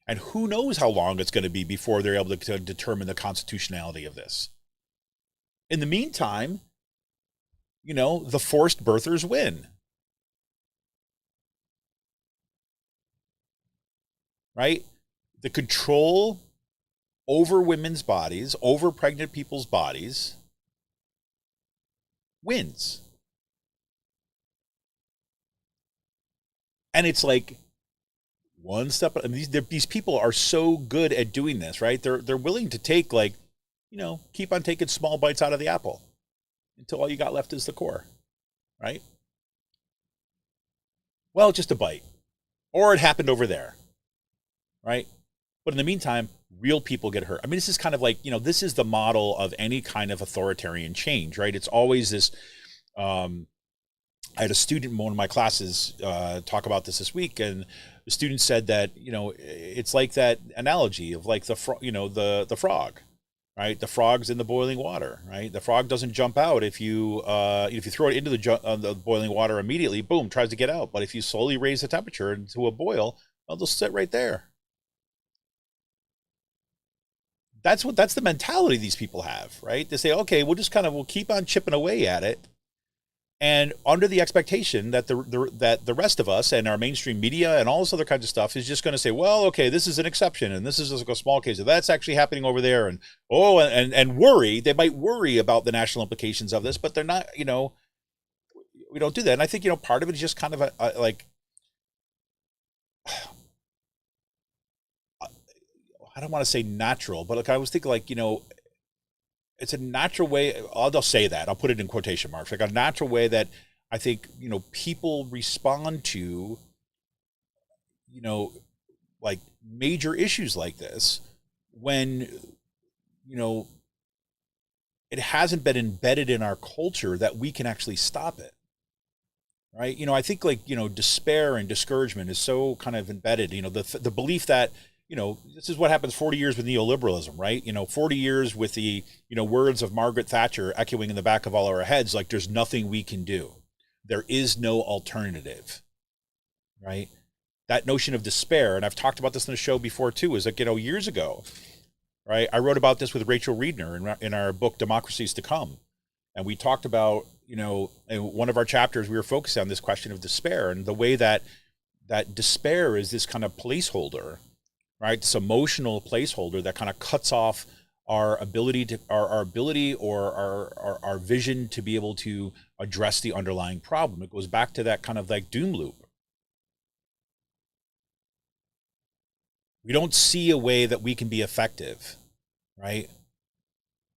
And who knows how long it's going to be before they're able to determine the constitutionality of this. In the meantime, the forced birthers win. Right? The control over women's bodies, over pregnant people's bodies, wins. And it's like one step. I mean, these people are so good at doing this, right? They're willing to take keep on taking small bites out of the apple until all you got left is the core, right? Well, just a bite, or it happened over there, right? But in the meantime, real people get hurt. I mean, this is kind of like, this is the model of any kind of authoritarian change, right? It's always this. I had a student in one of my classes talk about this week, and the student said that it's like that analogy of like the frog, right? The frog's in the boiling water, right? The frog doesn't jump out if you throw it into the boiling water immediately. Boom, tries to get out. But if you slowly raise the temperature to a boil, they'll sit right there. That's the mentality these people have, right? They say, okay, we'll keep on chipping away at it. And under the expectation that the rest of us and our mainstream media and all this other kinds of stuff is just going to say, well, okay, this is an exception, and this is just like a small case, and that's actually happening over there, and worry. They might worry about the national implications of this, but they're not. We don't do that. And I think part of it is just kind of I don't want to say natural, but like I was thinking it's a natural way. I'll just say that. I'll put it in quotation marks. Like a natural way that I think, people respond to, like major issues like this when, it hasn't been embedded in our culture that we can actually stop it. Right. I think despair and discouragement is so kind of embedded, the belief that, this is what happens 40 years with neoliberalism, right? 40 years with the, words of Margaret Thatcher echoing in the back of all our heads, like there's nothing we can do. There is no alternative, right? That notion of despair, and I've talked about this in the show before too, is like, years ago, right? I wrote about this with Rachel Riedner in our book, Democracies to Come. And we talked about, in one of our chapters, we were focused on this question of despair and the way that despair is this kind of placeholder, right? This emotional placeholder that kind of cuts off our ability to our ability or our vision to be able to address the underlying problem. It goes back to that kind of like doom loop. We don't see a way that we can be effective, right?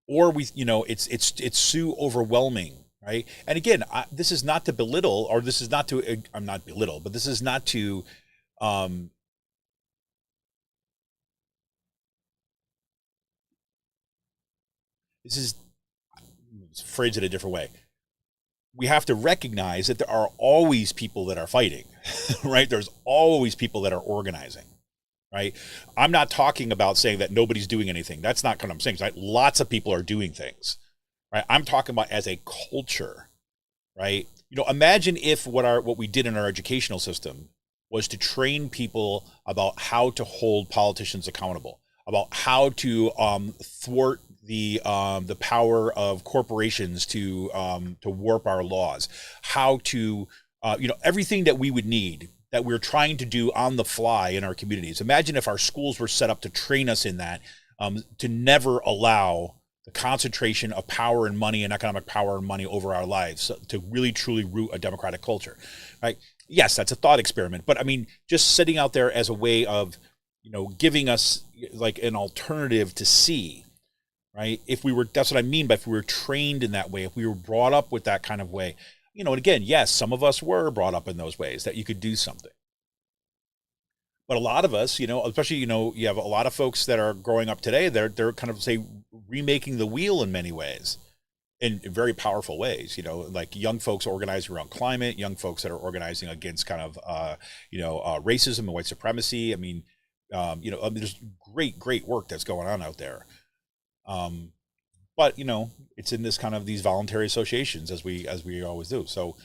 Or it's so overwhelming, right? And again, this is not to belittle, or this is not to, I'm not belittle, but this is not to, this is, let's phrase it a different way. We have to recognize that there are always people that are fighting, right? There's always people that are organizing, right? I'm not talking about saying that nobody's doing anything. That's not what I'm saying, right? Lots of people are doing things, right? I'm talking about as a culture, right? Imagine if what we did in our educational system was to train people about how to hold politicians accountable, about how to thwart the power of corporations to warp our laws, how to everything that we would need that we're trying to do on the fly in our communities. Imagine if our schools were set up to train us in that, to never allow the concentration of power and money and economic power and money over our lives to really truly root a democratic culture, right? Yes, that's a thought experiment, but I mean, just sitting out there as a way of, giving us like an alternative to see, right? That's what I mean by if we were trained in that way, if we were brought up with that kind of way, you know, and again, yes, some of us were brought up in those ways that you could do something. But a lot of us, you know, especially, you know, you have a lot of folks that are growing up today, they're kind of, say, remaking the wheel in many ways, in very powerful ways, you know, like young folks organizing around climate, young folks that are organizing against kind of, racism and white supremacy. I mean, there's great work that's going on out there. But, you know, it's in this kind of these voluntary associations as we always do. So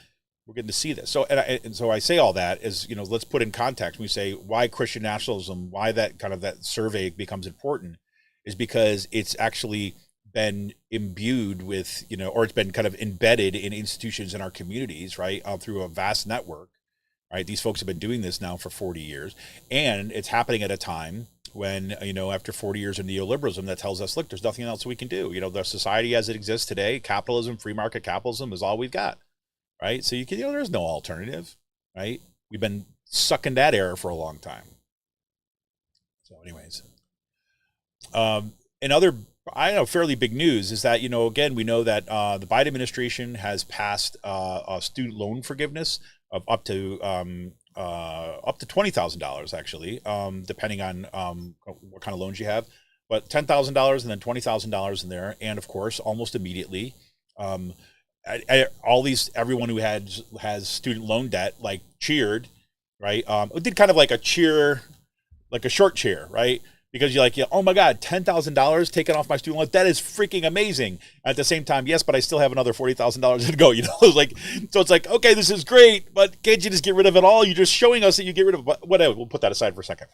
we're getting to see this. So, and so I say all that is, you know, let's put in context. When we say why Christian nationalism, why that kind of that survey becomes important is because it's actually been imbued with, you know, or it's been kind of embedded in institutions in our communities, right, through a vast network, right? These folks have been doing this now for 40 years, and it's happening at a time when, you know, after 40 years of neoliberalism that tells us, look, there's nothing else we can do. You know, the society as it exists today, capitalism, free market capitalism is all we've got, right? So you can, you know, there's no alternative, right? We've been stuck in that era for a long time. So anyways, and other, I know, fairly big news is that, you know, again, we know that the Biden administration has passed a student loan forgiveness of up to $20,000 actually, depending on what kind of loans you have, but $10,000 and then $20,000 in there, and of course, almost immediately, everyone who has student loan debt like cheered, right? It did kind of like a cheer, like a short cheer, right? Because you're like, yeah, oh my God, $10,000 taken off my student loan. That is freaking amazing. At the same time, yes, but I still have another $40,000 to go, you know, like, so it's like, okay, this is great, but can't you just get rid of it all? You're just showing us that you get rid of it, but whatever, we'll put that aside for a second.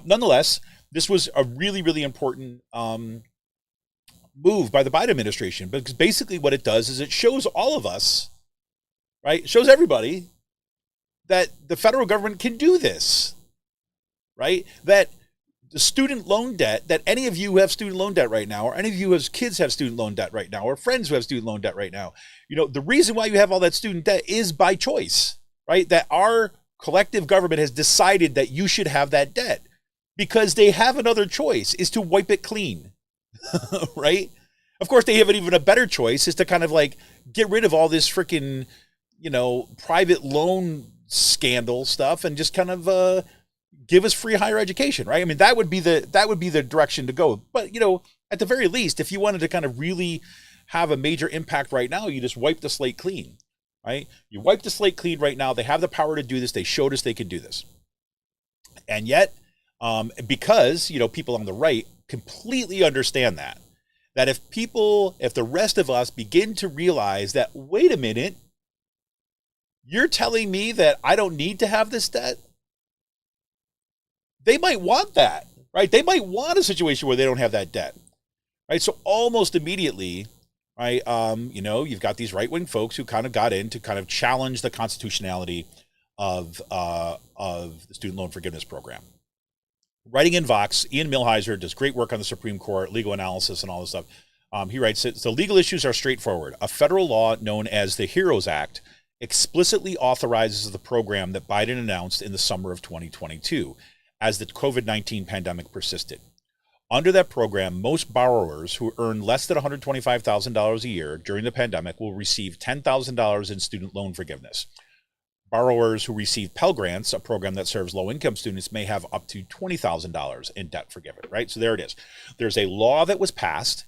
Nonetheless, this was a really, really important move by the Biden administration, because basically what it does is it shows all of us, right? It shows everybody that the federal government can do this, right? That the student loan debt, that any of you who have student loan debt right now, or any of you as kids have student loan debt right now, or friends who have student loan debt right now, you know, the reason why you have all that student debt is by choice, right? That our collective government has decided that you should have that debt because they have another choice, is to wipe it clean, right? Of course, they have even a better choice, is to kind of like get rid of all this freaking, you know, private loan scandal stuff and just kind of give us free higher education, right? I mean, that would be the direction to go. But, you know, at the very least, if you wanted to kind of really have a major impact right now, you just wipe the slate clean, right? You wipe the slate clean right now. They have the power to do this. They showed us they could do this. And yet, because, you know, people on the right completely understand that if the rest of us begin to realize that, wait a minute, you're telling me that I don't need to have this debt? They might want that, right? They might want a situation where they don't have that debt, right? So almost immediately, right, you know, you've got these right-wing folks who kind of got in to kind of challenge the constitutionality of the student loan forgiveness program. Writing in Vox, Ian Millhiser does great work on the Supreme Court, legal analysis and all this stuff. He writes, the legal issues are straightforward. A federal law known as the HEROES Act explicitly authorizes the program that Biden announced in the summer of 2022 as the COVID-19 pandemic persisted. Under that program, most borrowers who earn less than $125,000 a year during the pandemic will receive $10,000 in student loan forgiveness. Borrowers who receive Pell Grants, a program that serves low-income students, may have up to $20,000 in debt forgiven, right? So there it is. There's a law that was passed,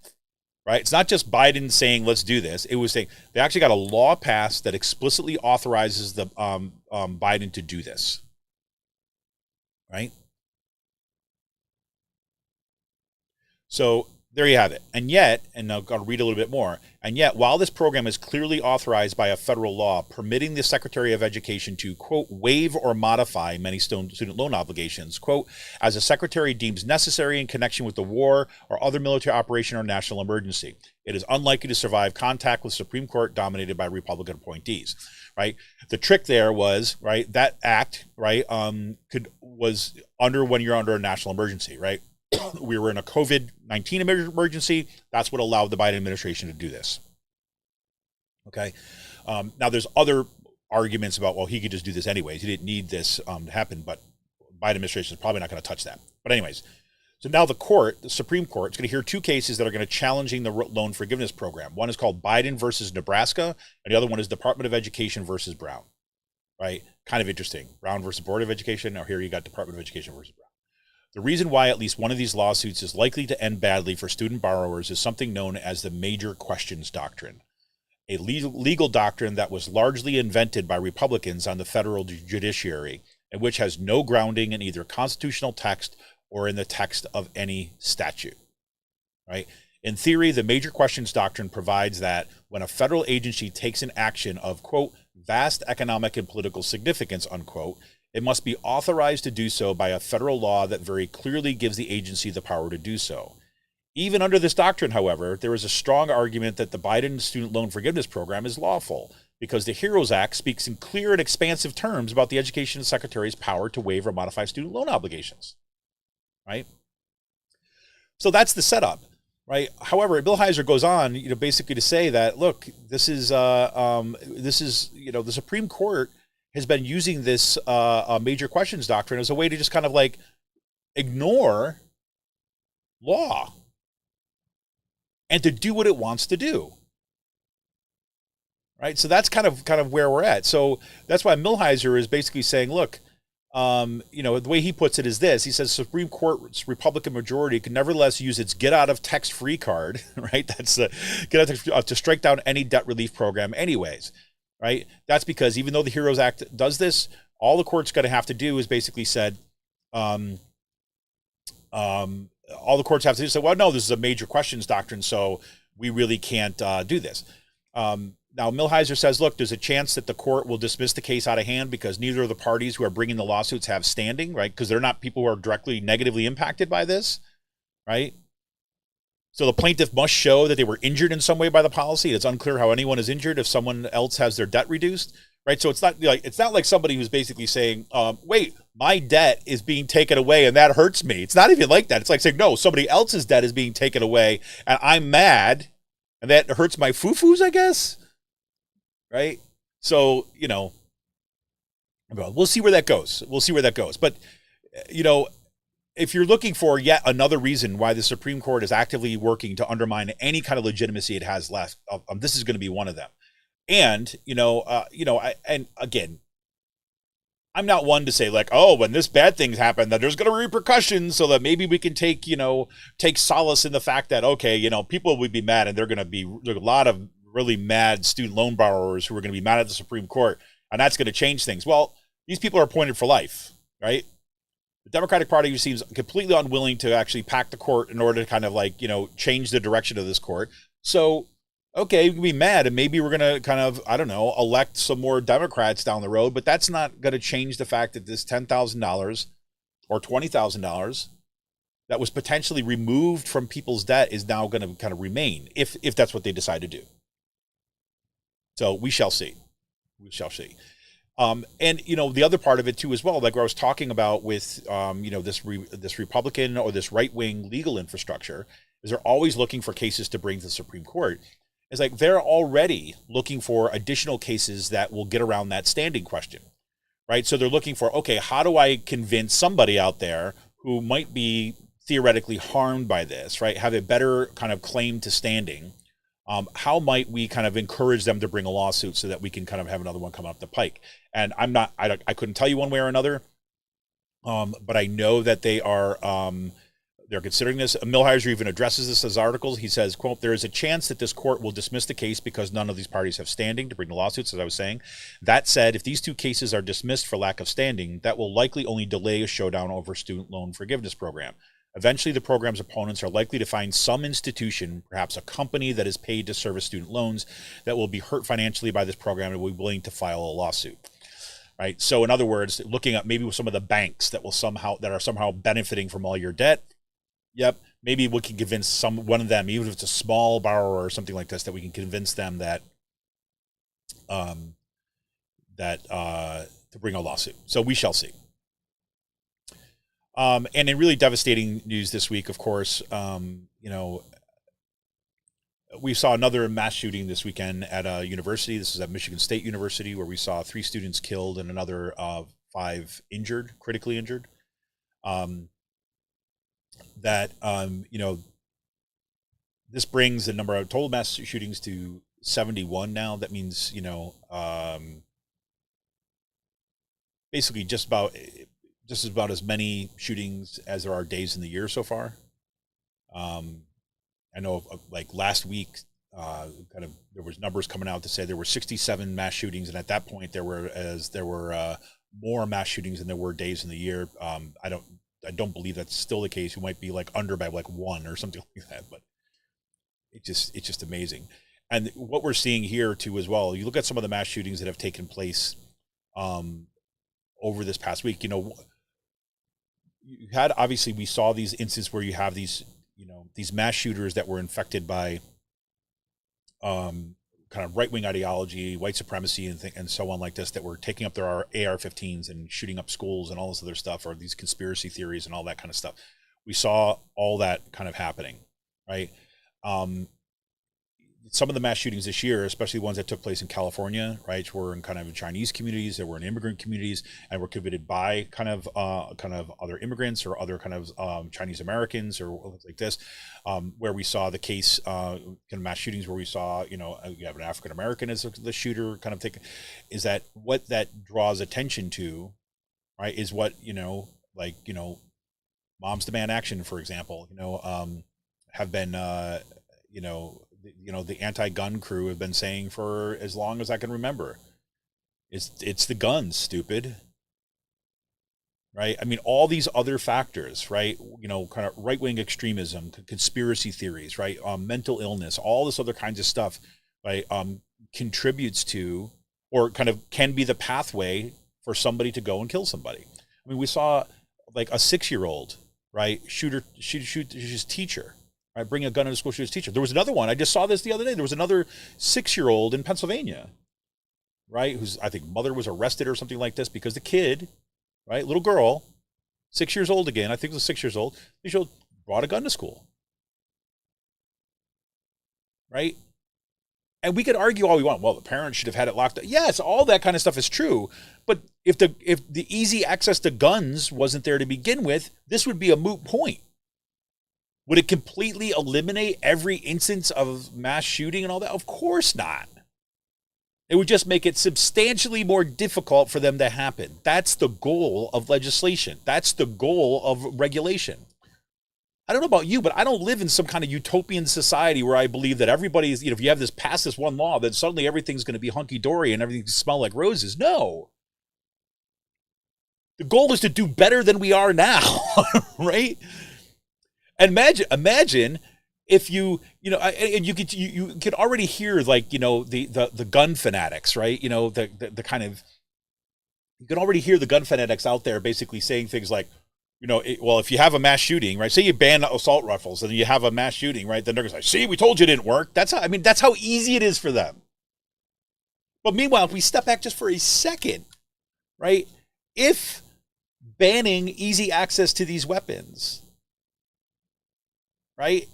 right? It's not just Biden saying, let's do this. It was saying they actually got a law passed that explicitly authorizes the Biden to do this, right? So there you have it. And yet, and I'll read a little bit more, and yet while this program is clearly authorized by a federal law permitting the Secretary of Education to, quote, waive or modify many student loan obligations, quote, as the Secretary deems necessary in connection with the war or other military operation or national emergency, it is unlikely to survive contact with Supreme Court dominated by Republican appointees, right? The trick there was, right, that act, right, was under when you're under a national emergency, right? We were in a COVID-19 emergency. That's what allowed the Biden administration to do this. Okay. Now there's other arguments about, well, he could just do this anyways. He didn't need this to happen, but Biden administration is probably not going to touch that. But anyways, So now the Supreme Court, is going to hear two cases that are going to challenging the loan forgiveness program. One is called Biden versus Nebraska, and the other one is Department of Education versus Brown. Right? Kind of interesting. Brown versus Board of Education. Now here you got Department of Education versus Brown. The reason why at least one of these lawsuits is likely to end badly for student borrowers is something known as the major questions doctrine, a legal doctrine that was largely invented by Republicans on the federal judiciary, and which has no grounding in either constitutional text or in the text of any statute. Right? In theory, the major questions doctrine provides that when a federal agency takes an action of, quote, vast economic and political significance, unquote, it must be authorized to do so by a federal law that very clearly gives the agency the power to do so. Even under this doctrine, however, there is a strong argument that the Biden student loan forgiveness program is lawful because the HEROES Act speaks in clear and expansive terms about the Education Secretary's power to waive or modify student loan obligations. Right? So that's the setup. Right. However, Bill Heiser goes on, basically to say that, look, this is the Supreme Court has been using this major questions doctrine as a way to just kind of like ignore law and to do what it wants to do. Right. So that's kind of where we're at. So that's why Millhiser is basically saying, look, the way he puts it is this. He says Supreme Court's Republican majority can nevertheless use its get out of text free card, right? That's the get out to strike down any debt relief program anyways, right? That's because even though the HEROES Act does this, all the court's going to have to do is basically said, all the courts have to do is say, well, no, this is a major questions doctrine, so we really can't do this. Now, Millhiser says, look, there's a chance that the court will dismiss the case out of hand because neither of the parties who are bringing the lawsuits have standing, right? Because they're not people who are directly negatively impacted by this, right? So the plaintiff must show that they were injured in some way by the policy. It's unclear how anyone is injured if someone else has their debt reduced, right? So it's not like somebody who's basically saying, wait, my debt is being taken away and that hurts me. It's not even like that. It's like saying, no, somebody else's debt is being taken away and I'm mad and that hurts my foo-foos, I guess. Right. So, we'll see where that goes. But, if you're looking for yet another reason why the Supreme Court is actively working to undermine any kind of legitimacy it has left, this is going to be one of them. And, and again, I'm not one to say like, oh, when this bad things happen, that there's going to be repercussions so that maybe we can take solace in the fact that, okay, people would be mad and there's a lot of really mad student loan borrowers who are going to be mad at the Supreme Court, and that's going to change things. Well, these people are appointed for life, right? The Democratic Party seems completely unwilling to actually pack the court in order to kind of change the direction of this court. So, okay, we can be mad, and maybe we're going to kind of, elect some more Democrats down the road, but that's not going to change the fact that this $10,000 or $20,000 that was potentially removed from people's debt is now going to kind of remain if that's what they decide to do. So we shall see. And the other part of it too, as well, like where I was talking about with, this Republican or this right wing legal infrastructure, is they're always looking for cases to bring to the Supreme Court. It's like they're already looking for additional cases that will get around that standing question, right? So they're looking for, okay, how do I convince somebody out there who might be theoretically harmed by this, right? Have a better kind of claim to standing. How might we kind of encourage them to bring a lawsuit so that we can kind of have another one come up the pike? And I couldn't tell you one way or another, but I know that they are, they're considering this. Millhiser even addresses this as articles. He says, quote, there is a chance that this court will dismiss the case because none of these parties have standing to bring the lawsuits, as I was saying. That said, if these two cases are dismissed for lack of standing, that will likely only delay a showdown over student loan forgiveness program. Eventually, the program's opponents are likely to find some institution, perhaps a company that is paid to service student loans, that will be hurt financially by this program and will be willing to file a lawsuit. Right. So, in other words, looking at maybe some of the banks that are somehow benefiting from all your debt. Yep. Maybe we can convince one of them, even if it's a small borrower or something like this, that we can convince them that to bring a lawsuit. So we shall see. And in really devastating news this week, of course, we saw another mass shooting this weekend at a university. This is at Michigan State University, where we saw 3 students killed and another 5 injured, critically injured. that this brings the number of total mass shootings to 71 now. That means basically just about as many shootings as there are days in the year so far. I know like last week, there was numbers coming out to say there were 67 mass shootings, and at that point there were more mass shootings than there were days in the year. I don't believe that's still the case. We might be like under by like one or something like that, but it's just amazing. And what we're seeing here too as well, you look at some of the mass shootings that have taken place over this past week. You had, obviously we saw these instances where you have these mass shooters that were infected by kind of right-wing ideology, white supremacy, and so on like this, that were taking up their AR-15s and shooting up schools and all this other stuff, or these conspiracy theories and all that kind of stuff. We saw all that kind of happening, right? Some of the mass shootings this year, especially ones that took place in California, right, were in kind of Chinese communities, that were in immigrant communities, and were committed by kind of other immigrants or other kind of Chinese Americans or like this, where we saw the case, kind of mass shootings where we saw, you have an African American as the shooter kind of thing. Is that what that draws attention to, right? Is what Moms Demand Action, for example, have been the anti-gun crew have been saying for as long as I can remember. It's the guns, stupid. Right? I mean, all these other factors, right? Kind of right-wing extremism, conspiracy theories, right? Mental illness, all this other kinds of stuff, right? Contributes to, or kind of can be the pathway for somebody to go and kill somebody. I mean, we saw like a 6-year-old, right? Shoot his teacher. Right, bring a gun into school, shoot his teacher. There was another one. I just saw this the other day. There was another 6-year-old in Pennsylvania, right, whose, I think, mother was arrested or something like this because the kid, right, little girl, 6 years old again, I think it was 6 years old, brought a gun to school, right? And we could argue all we want. Well, the parents should have had it locked up. Yes, all that kind of stuff is true. But if the easy access to guns wasn't there to begin with, this would be a moot point. Would it completely eliminate every instance of mass shooting and all that? Of course not. It would just make it substantially more difficult for them to happen. That's the goal of legislation. That's the goal of regulation. I don't know about you, but I don't live in some kind of utopian society where I believe that everybody is, if you have pass this one law, then suddenly everything's going to be hunky-dory and everything smell like roses. No. The goal is to do better than we are now, right? And imagine if you could already hear the gun fanatics, right? The kind of, you can already hear the gun fanatics out there basically saying things like, well, if you have a mass shooting, right? Say you ban assault rifles and you have a mass shooting, right? Then they're going to say, see, we told you it didn't work. That's how easy it is for them. But meanwhile, if we step back just for a second, right? If banning easy access to these weapons, right,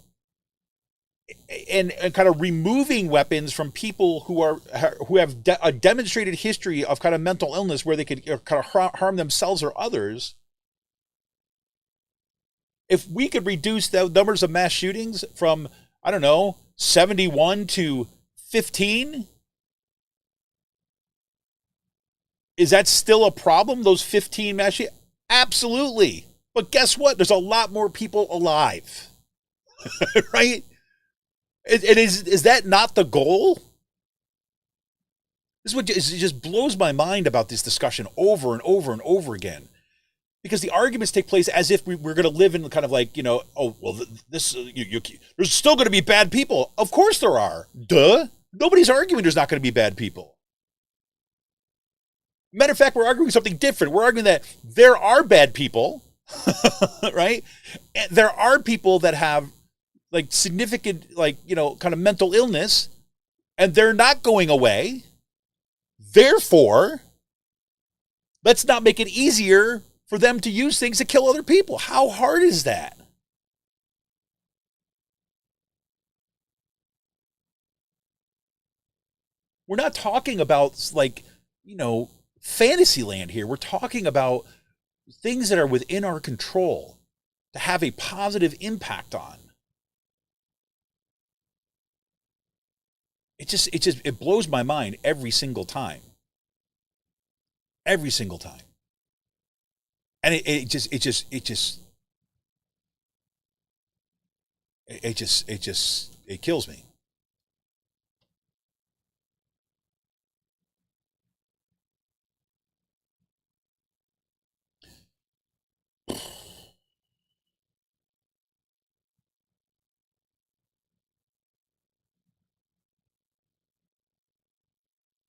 and kind of removing weapons from people who have a demonstrated history of kind of mental illness where they could kind of harm themselves or others, if we could reduce the numbers of mass shootings from, I don't know, 71 to 15, is that still a problem, those 15 mass shootings? Absolutely. But guess what? There's a lot more people alive. Right? Is that not the goal? This is what just blows my mind about this discussion over and over and over again, because the arguments take place as if we're going to live in kind of like, oh, well, there's still going to be bad people. Of course there are. Duh. Nobody's arguing there's not going to be bad people. Matter of fact, we're arguing something different. We're arguing that there are bad people, right? And there are people that have significant, kind of mental illness, and they're not going away. Therefore, let's not make it easier for them to use things to kill other people. How hard is that? We're not talking about fantasy land here. We're talking about things that are within our control. to have a positive impact on. It blows my mind every single time. Every single time. And it kills me.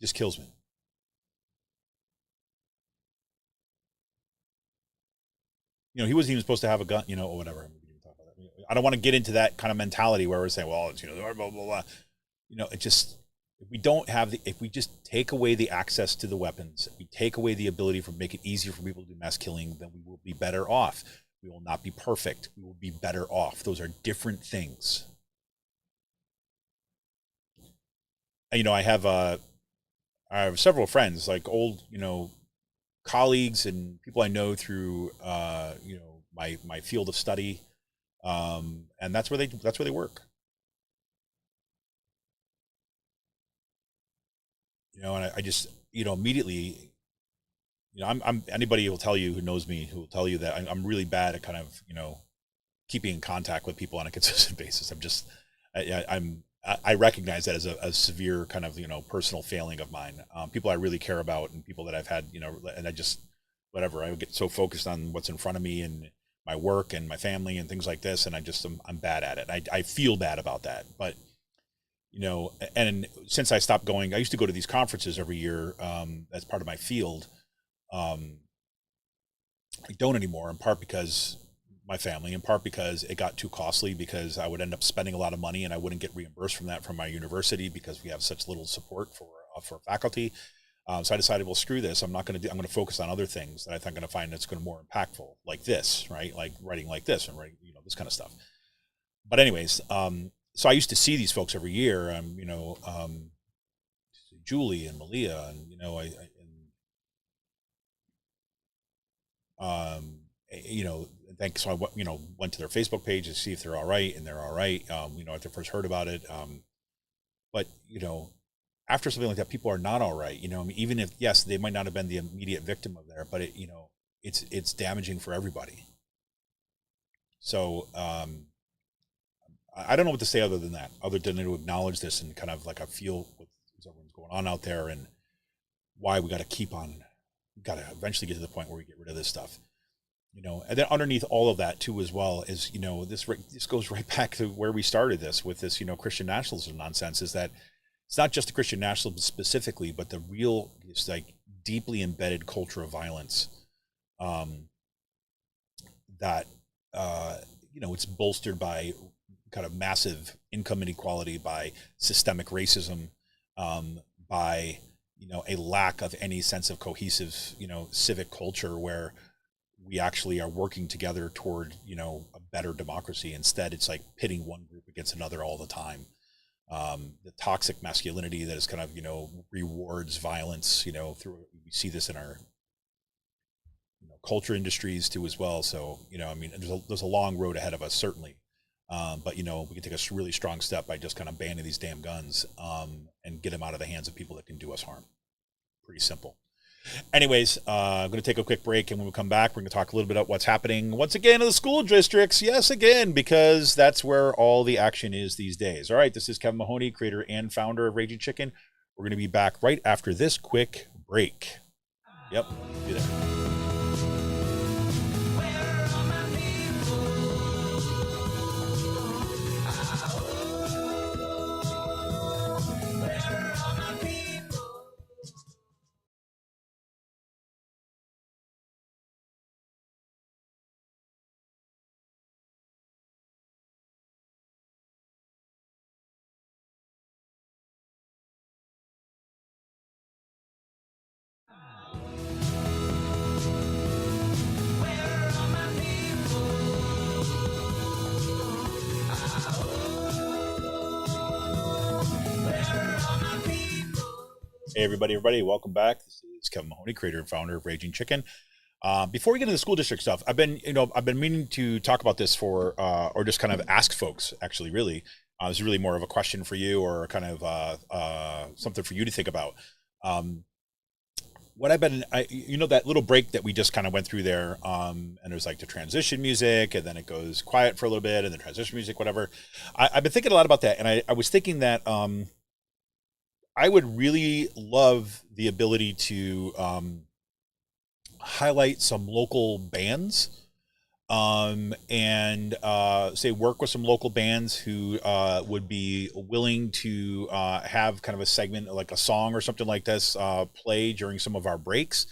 Just kills me. He wasn't even supposed to have a gun, or whatever. I don't want to get into that kind of mentality where we're saying, well, it's, blah, blah, blah. It just, if we just take away the access to the weapons, if we take away the ability to make it easier for people to do mass killing, then we will be better off. We will not be perfect. We will be better off. Those are different things. And, I have several friends, like old, colleagues and people I know through, my field of study. And that's where they work. And I just, immediately, I'm anybody who will tell you who knows me, who will tell you that I'm really bad at kind of, keeping in contact with people on a consistent basis. I recognize that as a severe kind of, personal failing of mine. People I really care about and people that I've had, and I just, whatever, I get so focused on what's in front of me and my work and my family and things like this. And I'm bad at it. I feel bad about that, but and since I stopped going, I used to go to these conferences every year, as part of my field. I don't anymore, in part because my family, in part because it got too costly, because I would end up spending a lot of money and I wouldn't get reimbursed from that from my university because we have such little support for faculty. So I decided, well, screw this. I'm going to focus on other things that I think I'm going to find that's going to be more impactful, like this, right? Like writing like this and writing, this kind of stuff. But anyways, so I used to see these folks every year, Julie and Malia, and, so I went to their Facebook page to see if they're all right, and they're all right. After I first heard about it, but after something like that, people are not all right. Even if, yes, they might not have been the immediate victim of there, but it's damaging for everybody. So I don't know what to say other than that, other than to acknowledge this and kind of like I feel what's going on out there and why we got to eventually get to the point where we get rid of this stuff. And then underneath all of that too, as well, is, this goes right back to where we started this with this, Christian nationalism nonsense, is that it's not just the Christian nationalism specifically, but the real, it's like deeply embedded culture of violence, that, it's bolstered by kind of massive income inequality, by systemic racism, by, a lack of any sense of cohesive, civic culture where we actually are working together toward, a better democracy. Instead, it's like pitting one group against another all the time. The toxic masculinity that is kind of, rewards violence, through, we see this in our, culture industries too, as well. So, there's a long road ahead of us, certainly. But, we can take a really strong step by just kind of banning these damn guns, and get them out of the hands of people that can do us harm. Pretty simple. Anyways, I'm going to take a quick break, and when we come back, we're going to talk a little bit about what's happening once again in the school districts. Yes, again, because that's where all the action is these days. All right, this is Kevin Mahoney, creator and founder of Raging Chicken. We're going to be back right after this quick break. Yep, be there. Hey, everybody, welcome back. This is Kevin Mahoney, creator and founder of Raging Chicken. Before we get into the school district stuff, I've been meaning to talk about this or just kind of ask folks. Actually, really, it's really more of a question for you, or kind of something for you to think about. What I've been, that little break that we just kind of went through there, and there's like the transition music, and then it goes quiet for a little bit, and then transition music, whatever. I've been thinking a lot about that, and I was thinking that I would really love the ability to highlight some local bands, and say work with some local bands who would be willing to have kind of a segment, like a song or something like this, play during some of our breaks,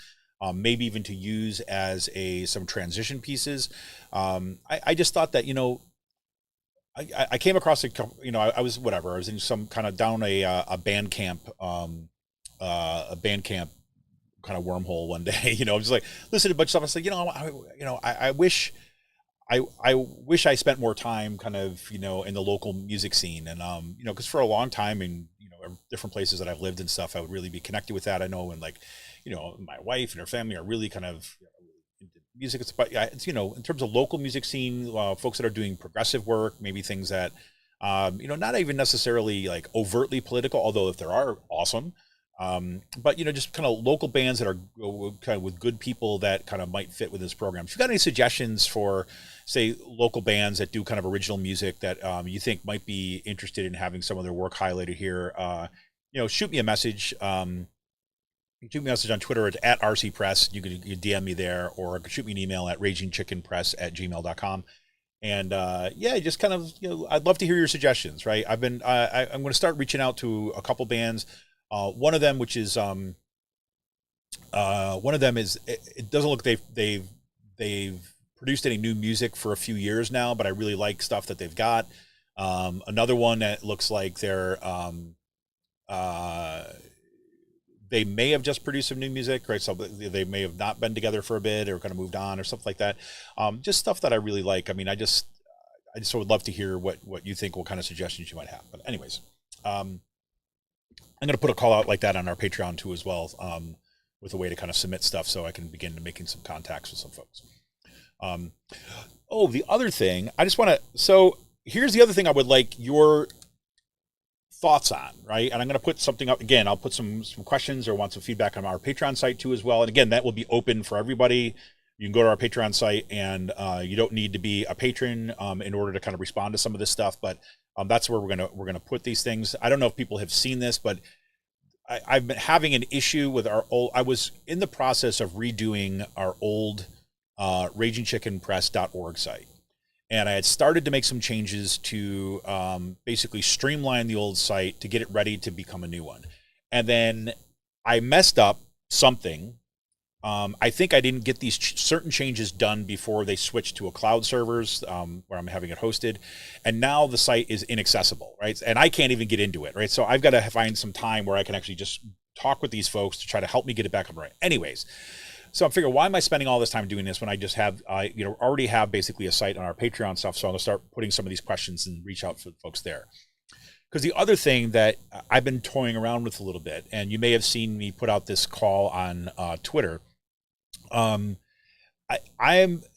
maybe even to use as some transition pieces. I just thought that, I came across I was in some kind of down a band camp, kind of wormhole one day. I was just like, listen to a bunch of stuff. I was like, I wish I spent more time kind of, in the local music scene. And, because for a long time in, different places that I've lived and stuff, I would really be connected with that. I know, and like, my wife and her family are really kind of into music. It's, in terms of local music scene, folks that are doing progressive work, maybe things that, not even necessarily like overtly political, although if there are, awesome. But just kind of local bands that are kind of with good people that kind of might fit with this program. If you've got any suggestions for, say, local bands that do kind of original music that you think might be interested in having some of their work highlighted here, shoot me a message. Shoot me a message on Twitter at RCPress. You can DM me there, or shoot me an email at ragingchickenpress@gmail.com. And just kind of, I'd love to hear your suggestions, right? I'm going to start reaching out to a couple bands. One of them, which is it doesn't look they've produced any new music for a few years now, but I really like stuff that they've got. Another one that looks like they may have just produced some new music, right? So they may have not been together for a bit, or kind of moved on, or stuff like that. Just stuff that I really like. I mean, I just would love to hear what you think, what kind of suggestions you might have. But anyways, I'm going to put a call out like that on our Patreon too, as well, with a way to kind of submit stuff, so I can begin making some contacts with some folks. The other thing so here's the other thing I would like your thoughts on, right? And I'm going to put something up again. I'll put some questions or want some feedback on our Patreon site too, as well. And again, that will be open for everybody. You can go to our Patreon site, and you don't need to be a patron in order to kind of respond to some of this stuff. But that's where we're gonna put these things. I don't know if people have seen this, but I've been having an issue with I was in the process of redoing our old ragingchickenpress.org site. And I had started to make some changes to basically streamline the old site to get it ready to become a new one. And then I messed up something. I think I didn't get these certain changes done before they switched to a cloud servers, where I'm having it hosted. And now the site is inaccessible, right? And I can't even get into it, right? So I've got to find some time where I can actually just talk with these folks to try to help me get it back up right. Anyways, so I'm figuring, why am I spending all this time doing this when I just have, already have basically a site on our Patreon stuff. So I'm going to start putting some of these questions and reach out for folks there. Because the other thing that I've been toying around with a little bit, and you may have seen me put out this call on Twitter.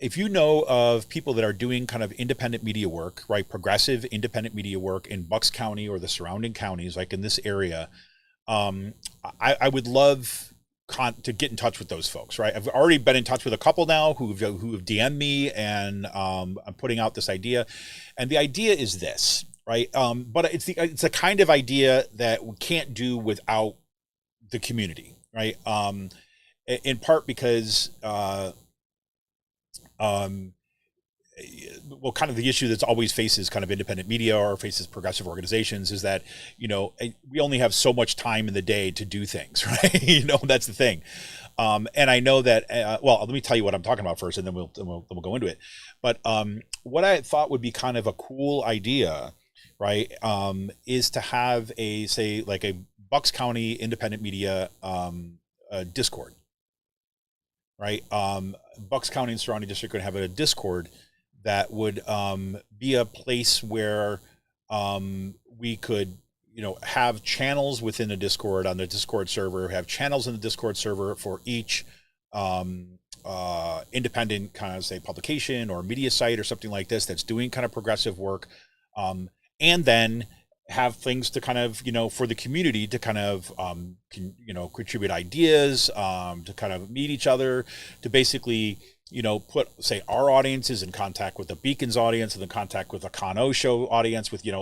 If you know of people that are doing kind of independent media work, right? Progressive independent media work in Bucks County or the surrounding counties, like in this area, I would love to get in touch with those folks, right? I've already been in touch with a couple now who have DM'd me, and I'm putting out this idea, and the idea is this, right? But it's a kind of idea that we can't do without the community, right? In part because, kind of the issue that's always faces kind of independent media or faces progressive organizations is that, we only have so much time in the day to do things, right? That's the thing. And I know that, let me tell you what I'm talking about first, and then we'll go into it. But what I thought would be kind of a cool idea, right, is to have like a Bucks County independent media Discord. Right, Bucks County and surrounding district are going to have a Discord that would be a place where we could, have channels within the Discord on the Discord server, have channels in the Discord server for each independent kind of say publication or media site or something like this that's doing kind of progressive work, and then have things to kind of, for the community to kind of, contribute ideas, to kind of meet each other, to basically, put, say, our audiences in contact with the Beacon's audience and in contact with the Con O show audience with, that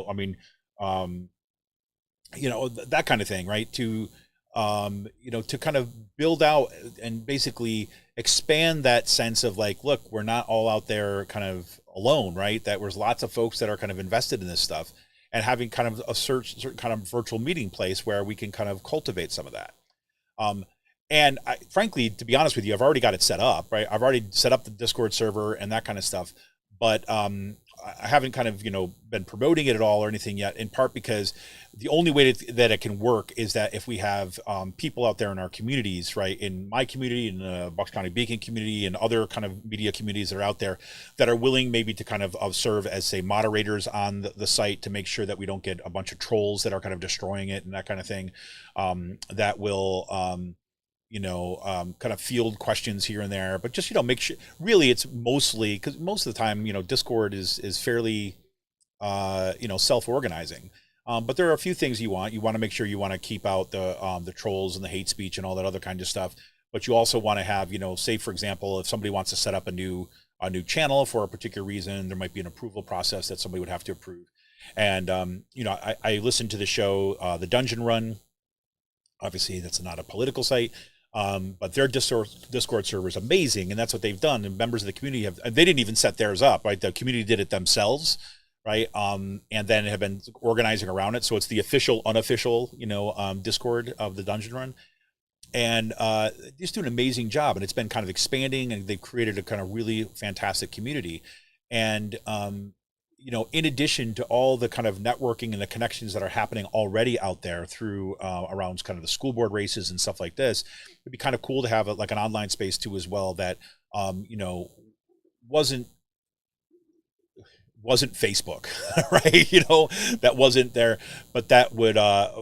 kind of thing, right? To, to kind of build out and basically expand that sense of like, look, we're not all out there kind of alone, right? That there's lots of folks that are kind of invested in this stuff, and having kind of a certain kind of virtual meeting place where we can kind of cultivate some of that. And frankly, to be honest with you, I've already got it set up, right? I've already set up the Discord server and that kind of stuff, but I haven't kind of, been promoting it at all or anything yet, in part because the only way that it can work is that if we have people out there in our communities, right, in my community, in the Bucks County Beacon community, and other kind of media communities that are out there that are willing maybe to kind of serve as, say, moderators on the site to make sure that we don't get a bunch of trolls that are kind of destroying it and that kind of thing, that will, kind of field questions here and there, but just, make sure, really it's mostly, because most of the time, Discord is fairly, self-organizing. But there are a few things you want to make sure you want to keep out the trolls and the hate speech and all that other kind of stuff. But you also want to have, say, for example, if somebody wants to set up a new channel for a particular reason, there might be an approval process that somebody would have to approve. And, I listened to the show, The Dungeon Run. Obviously, that's not a political site. But their Discord server is amazing, and that's what they've done. And members of the community they didn't even set theirs up, right? The community did it themselves, right? And then have been organizing around it. So it's the official, unofficial, Discord of the Dungeon Run. And just do an amazing job. And it's been kind of expanding, and they've created a kind of really fantastic community. And, in addition to all the kind of networking and the connections that are happening already out there through around kind of the school board races and stuff like this, it'd be kind of cool to have like an online space too as well that, wasn't Facebook, right? That wasn't there, but that would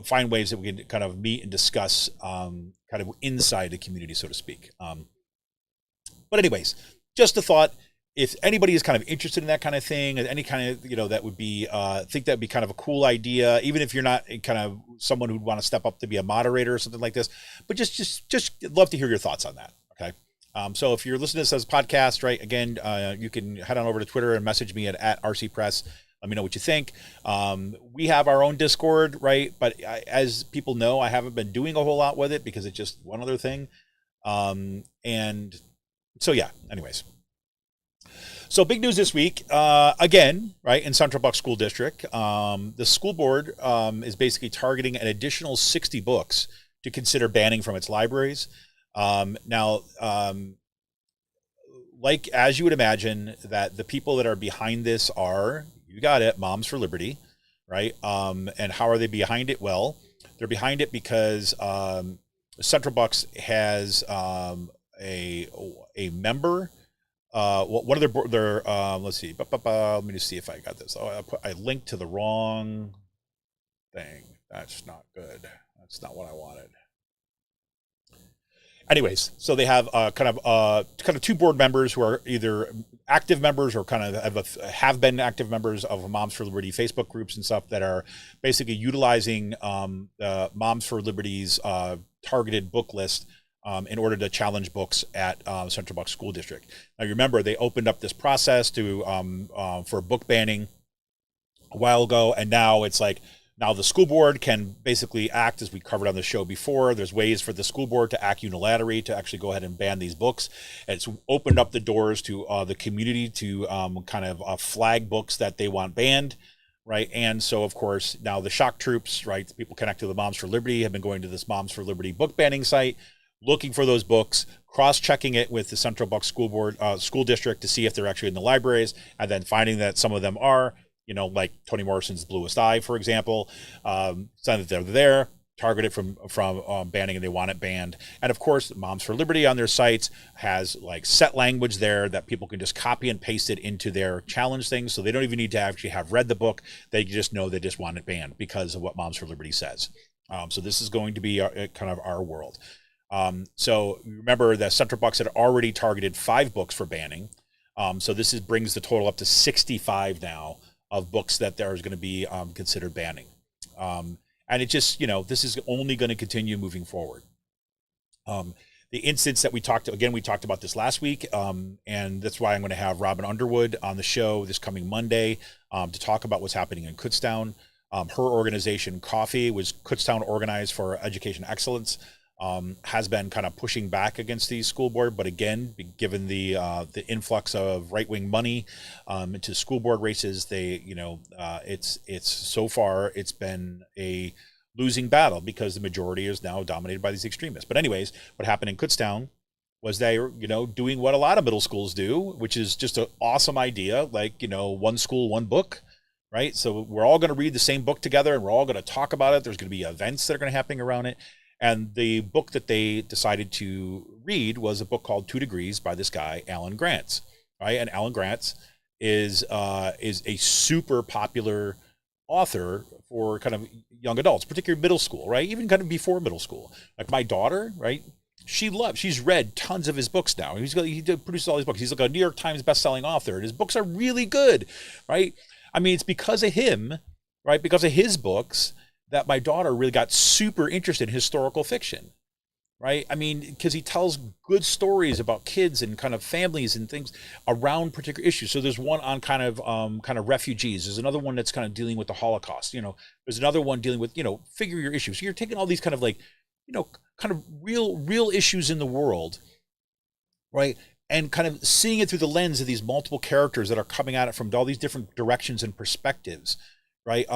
find ways that we can kind of meet and discuss kind of inside the community, so to speak. But anyways, just a thought. If anybody is kind of interested in that kind of thing, any kind of, that would be, think that'd be kind of a cool idea, even if you're not kind of someone who'd want to step up to be a moderator or something like this, but just love to hear your thoughts on that. Okay. So if you're listening to this as a podcast, right, again, you can head on over to Twitter and message me at RC Press. Let me know what you think. We have our own Discord, right? But as people know, I haven't been doing a whole lot with it because it's just one other thing. And so, yeah, anyways. So big news this week, again, right, in Central Bucks School District, the school board is basically targeting an additional 60 books to consider banning from its libraries. Now, like, as you would imagine, that the people that are behind this are, you got it, Moms for Liberty, right? And how are they behind it? Well, they're behind it because Central Bucks has a member. One of their let's see, let me just see if I got this. Oh, I linked to the wrong thing. That's not good. That's not what I wanted. Anyways, so they have kind of two board members who are either active members or kind of have been active members of Moms for Liberty Facebook groups and stuff that are basically utilizing Moms for Liberty's targeted book list in order to challenge books at Central Bucks School District. Now, you remember they opened up this process to for book banning a while ago, and now it's like, now the school board can basically act, as we covered on the show before. There's ways for the school board to act unilaterally to actually go ahead and ban these books. And it's opened up the doors to the community to kind of flag books that they want banned, right? And so, of course, now the shock troops, right, the people connected to the Moms for Liberty have been going to this Moms for Liberty book banning site, looking for those books, cross-checking it with the Central Bucks School Board, school district to see if they're actually in the libraries, and then finding that some of them are, like Toni Morrison's Bluest Eye, for example, saying that they're there, targeted from banning, and they want it banned. And of course, Moms for Liberty on their sites has like set language there that people can just copy and paste it into their challenge things, so they don't even need to actually have read the book. They just know they just want it banned because of what Moms for Liberty says. So this is going to be kind of our world. So remember that Central Bucks had already targeted 5 books for banning. So this brings the total up to 65 now of books that there is going to be considered banning. And it just, this is only going to continue moving forward. The instance that we talked about this last week, and that's why I'm going to have Robin Underwood on the show this coming Monday to talk about what's happening in Kutztown. Her organization, Coffee, was Kutztown Organized for Education Excellence, has been kind of pushing back against the school board, but again, given the influx of right-wing money into school board races, it's so far it's been a losing battle because the majority is now dominated by these extremists. But anyways, what happened in Kutztown was they were, doing what a lot of middle schools do, which is just an awesome idea, like, one school, one book, right? So we're all going to read the same book together and we're all going to talk about it. There's going to be events that are going to happen around it. And the book that they decided to read was a book called 2 Degrees by this guy, Alan Grantz, right? And Alan Grantz is a super popular author for kind of young adults, particularly middle school, right? Even kind of before middle school. Like my daughter, right? She's read tons of his books now. He produces all these books. He's like a New York Times bestselling author, and his books are really good, right? I mean, it's because of him, right? Because of his books that my daughter really got super interested in historical fiction, right? I mean, because he tells good stories about kids and kind of families and things around particular issues. So there's one on kind of refugees. There's another one that's kind of dealing with the Holocaust. There's another one dealing with, figure your issues. So you're taking all these kind of like, kind of real issues in the world, right? And kind of seeing it through the lens of these multiple characters that are coming at it from all these different directions and perspectives, right?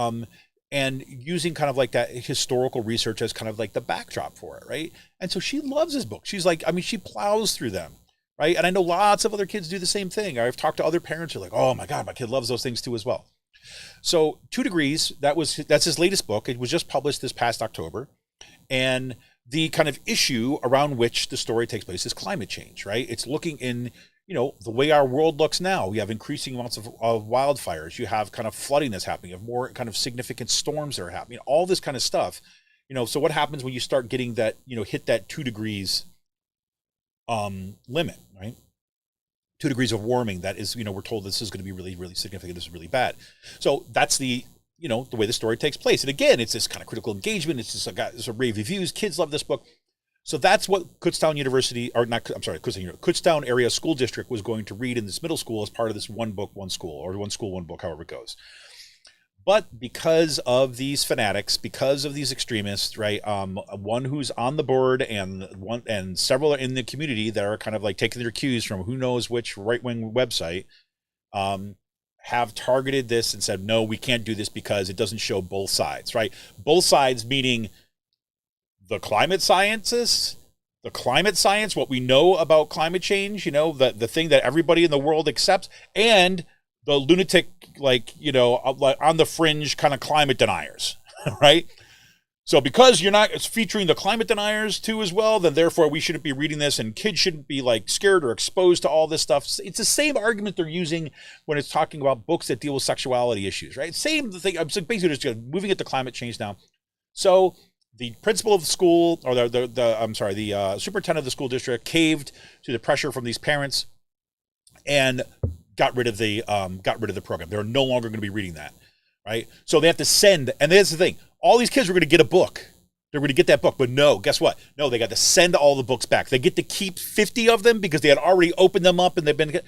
And using kind of like that historical research as kind of like the backdrop for it, right? And so she loves his book. She's like, she plows through them, right? And I know lots of other kids do the same thing. I've talked to other parents who are like, oh my God, my kid loves those things too as well. So 2 Degrees, that's his latest book. It was just published this past October. And the kind of issue around which the story takes place is climate change, right? It's looking in, the way our world looks now. We have increasing amounts of wildfires. You have kind of flooding that's happening. You have more kind of significant storms that are happening. All this kind of stuff. So what happens when you start getting that, hit that 2 degrees limit, right? 2 degrees of warming. That is, we're told this is going to be really, really significant. This is really bad. So that's the way the story takes place. And again, it's this kind of critical engagement. It's just it's a rave reviews. Kids love this book. So that's what Kutztown Kutztown Area School District was going to read in this middle school as part of this one book, one school, or one school, one book, however it goes. But because of these fanatics, because of these extremists, right? One who's on the board and several in the community that are kind of like taking their cues from who knows which right-wing website, have targeted this and said, no, we can't do this because it doesn't show both sides, right? Both sides meaning the climate scientists, what we know about climate change, the thing that everybody in the world accepts, and the lunatic, on the fringe kind of climate deniers, right? So because you're not featuring the climate deniers too as well, then therefore we shouldn't be reading this, and kids shouldn't be like scared or exposed to all this stuff. It's the same argument they're using when it's talking about books that deal with sexuality issues, right? Same thing. I'm basically just moving it to climate change now. So the principal of the school, or the superintendent of the school district, caved to the pressure from these parents and got rid of the program. They're no longer going to be reading that, right? So they have to send, and there's the thing. All these kids were going to get a book. They're going to get that book. But no, guess what? No, they got to send all the books back. They get to keep 50 of them because they had already opened them up, and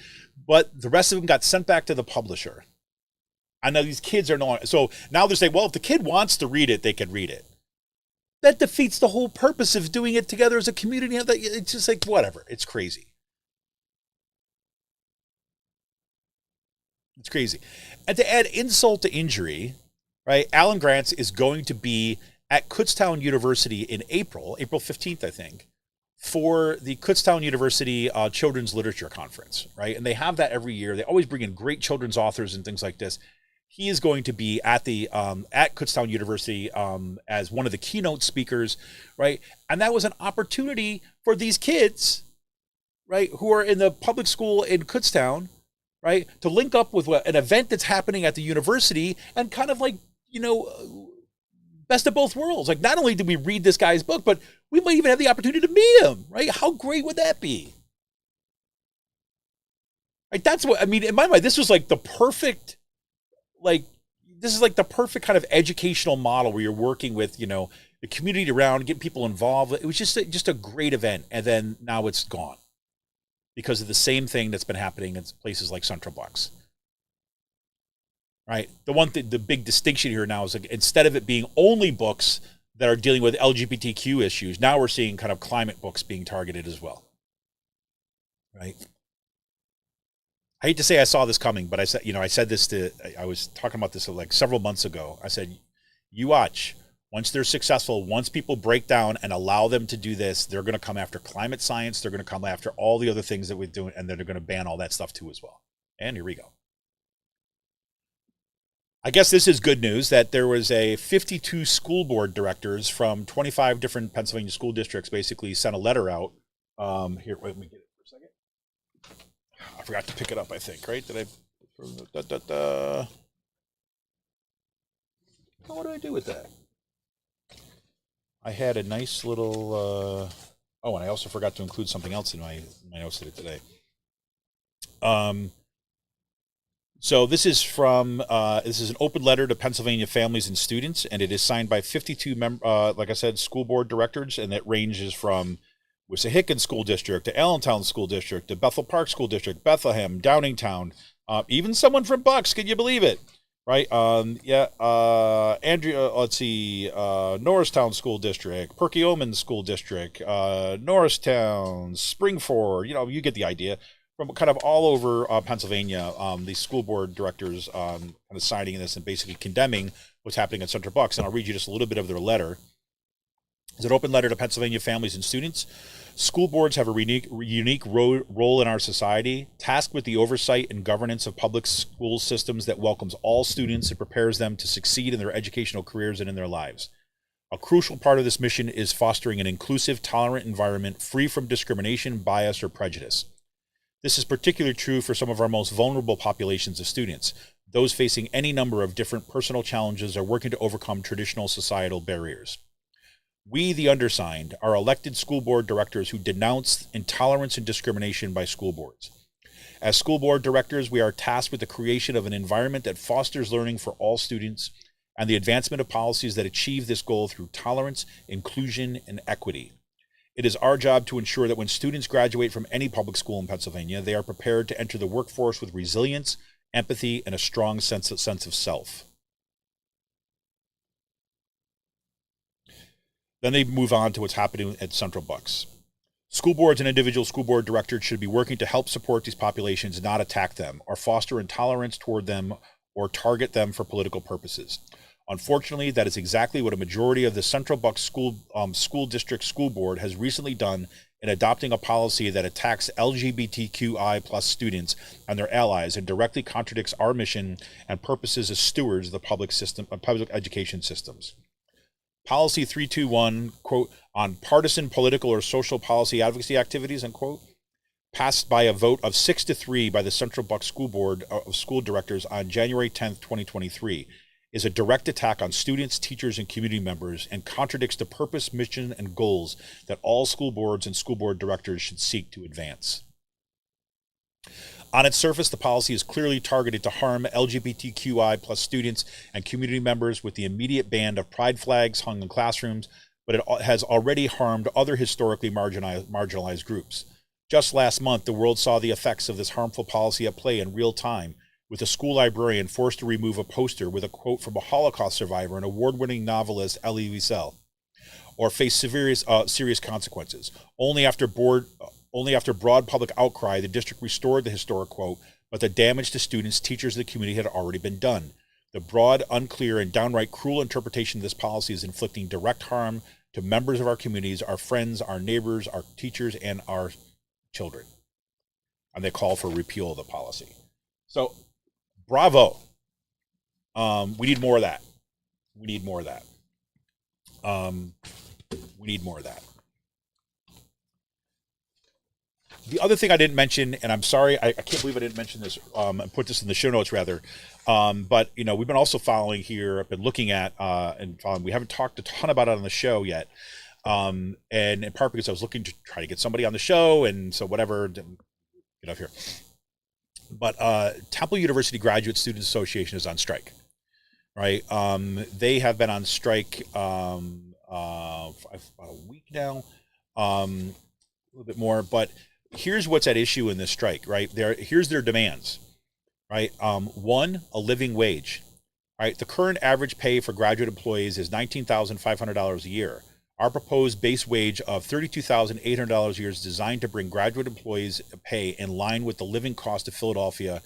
but the rest of them got sent back to the publisher. I know these kids are not. So now they're saying, well, if the kid wants to read it, they can read it. That defeats the whole purpose of doing it together as a community. It's just like, whatever. It's crazy. It's crazy. And to add insult to injury, right, Alan Grantz is going to be at Kutztown University in April 15th, I think, for the Kutztown University Children's Literature Conference, right? And they have that every year. They always bring in great children's authors and things like this. He is going to be at the at Kutztown University as one of the keynote speakers, right? And that was an opportunity for these kids, right, who are in the public school in Kutztown, right, to link up with an event that's happening at the university and kind of like, best of both worlds. Like, not only did we read this guy's book, but we might even have the opportunity to meet him, right? How great would that be? Right? That's what, I mean, in my mind, this was like the perfect, like, this is like the perfect kind of educational model where you're working with, you know, the community around, getting people involved. It was just a great event. And then now it's gone because of the same thing that's been happening in places like Central Bucks. Right. The big distinction here now is, like, instead of it being only books that are dealing with LGBTQ issues, now we're seeing kind of climate books being targeted as well. Right. I hate to say I saw this coming, but I was talking about this like several months ago. I said, you watch, once they're successful, once people break down and allow them to do this, they're going to come after climate science. They're going to come after all the other things that we're doing, and then they're going to ban all that stuff too as well. And here we go. I guess this is good news that there was 52 school board directors from 25 different Pennsylvania school districts basically sent a letter out. Here, wait, let me get it for a second. I forgot to pick it up, I think, right? Did I? What do I do with that? I had a nice little. Oh, and I also forgot to include something else in my notes of it today. So this is from this is an open letter to Pennsylvania families and students, and it is signed by 52 like I said, school board directors, and it ranges from Wissahickon School District to Allentown School District to Bethel Park School District, Bethlehem, Downingtown, even someone from Bucks. Can you believe it? Right? Andrea. Let's see. Norristown School District, Perkiomen School District, Norristown, Springford. You know, you get the idea. From kind of all over Pennsylvania, the school board directors kind of signing this and basically condemning what's happening at Central Bucks. And I'll read you just a little bit of their letter. It's an open letter to Pennsylvania families and students. School boards have a unique role in our society, tasked with the oversight and governance of public school systems that welcomes all students and prepares them to succeed in their educational careers and in their lives. A crucial part of this mission is fostering an inclusive, tolerant environment free from discrimination, bias, or prejudice. This is particularly true for some of our most vulnerable populations of students, those facing any number of different personal challenges or working to overcome traditional societal barriers. We, the undersigned, are elected school board directors who denounce intolerance and discrimination by school boards. As school board directors, we are tasked with the creation of an environment that fosters learning for all students and the advancement of policies that achieve this goal through tolerance, inclusion, and equity. It is our job to ensure that when students graduate from any public school in Pennsylvania, they are prepared to enter the workforce with resilience, empathy, and a strong sense of self. Then they move on to what's happening at Central Bucks. School boards and individual school board directors should be working to help support these populations, not attack them, or foster intolerance toward them, or target them for political purposes. Unfortunately, that is exactly what a majority of the Central Bucks School District School Board has recently done in adopting a policy that attacks LGBTQI plus students and their allies and directly contradicts our mission and purposes as stewards of the public education systems. Policy 321, quote, on partisan political or social policy advocacy activities, unquote, passed by a vote of 6-3 by the Central Bucks School Board of School Directors on January 10th, 2023, is a direct attack on students, teachers, and community members and contradicts the purpose, mission, and goals that all school boards and school board directors should seek to advance. On its surface, the policy is clearly targeted to harm LGBTQI plus students and community members with the immediate ban of pride flags hung in classrooms, but it has already harmed other historically marginalized groups. Just last month, the world saw the effects of this harmful policy at play in real time, with a school librarian forced to remove a poster with a quote from a Holocaust survivor and award-winning novelist Elie Wiesel, or face serious consequences. Only after broad public outcry, the district restored the historic quote, but the damage to students, teachers, and the community had already been done. The broad, unclear, and downright cruel interpretation of this policy is inflicting direct harm to members of our communities, our friends, our neighbors, our teachers, and our children. And they call for repeal of the policy. So, bravo. We need more of that. We need more of that. We need more of that. The other thing I didn't mention, and I'm sorry, I can't believe I didn't mention this, and put this in the show notes rather, but we've been also following here, I've been looking at, and we haven't talked a ton about it on the show yet, and in part because I was looking to try to get somebody on the show, and so whatever, get off here. But Temple University Graduate Students Association is on strike, right? They have been on strike for about a week now, a little bit more, but here's what's at issue in this strike, right? Here's their demands, right? One, a living wage, right? The current average pay for graduate employees is $19,500 a year. Our proposed base wage of $32,800 a year is designed to bring graduate employees' pay in line with the living cost of Philadelphia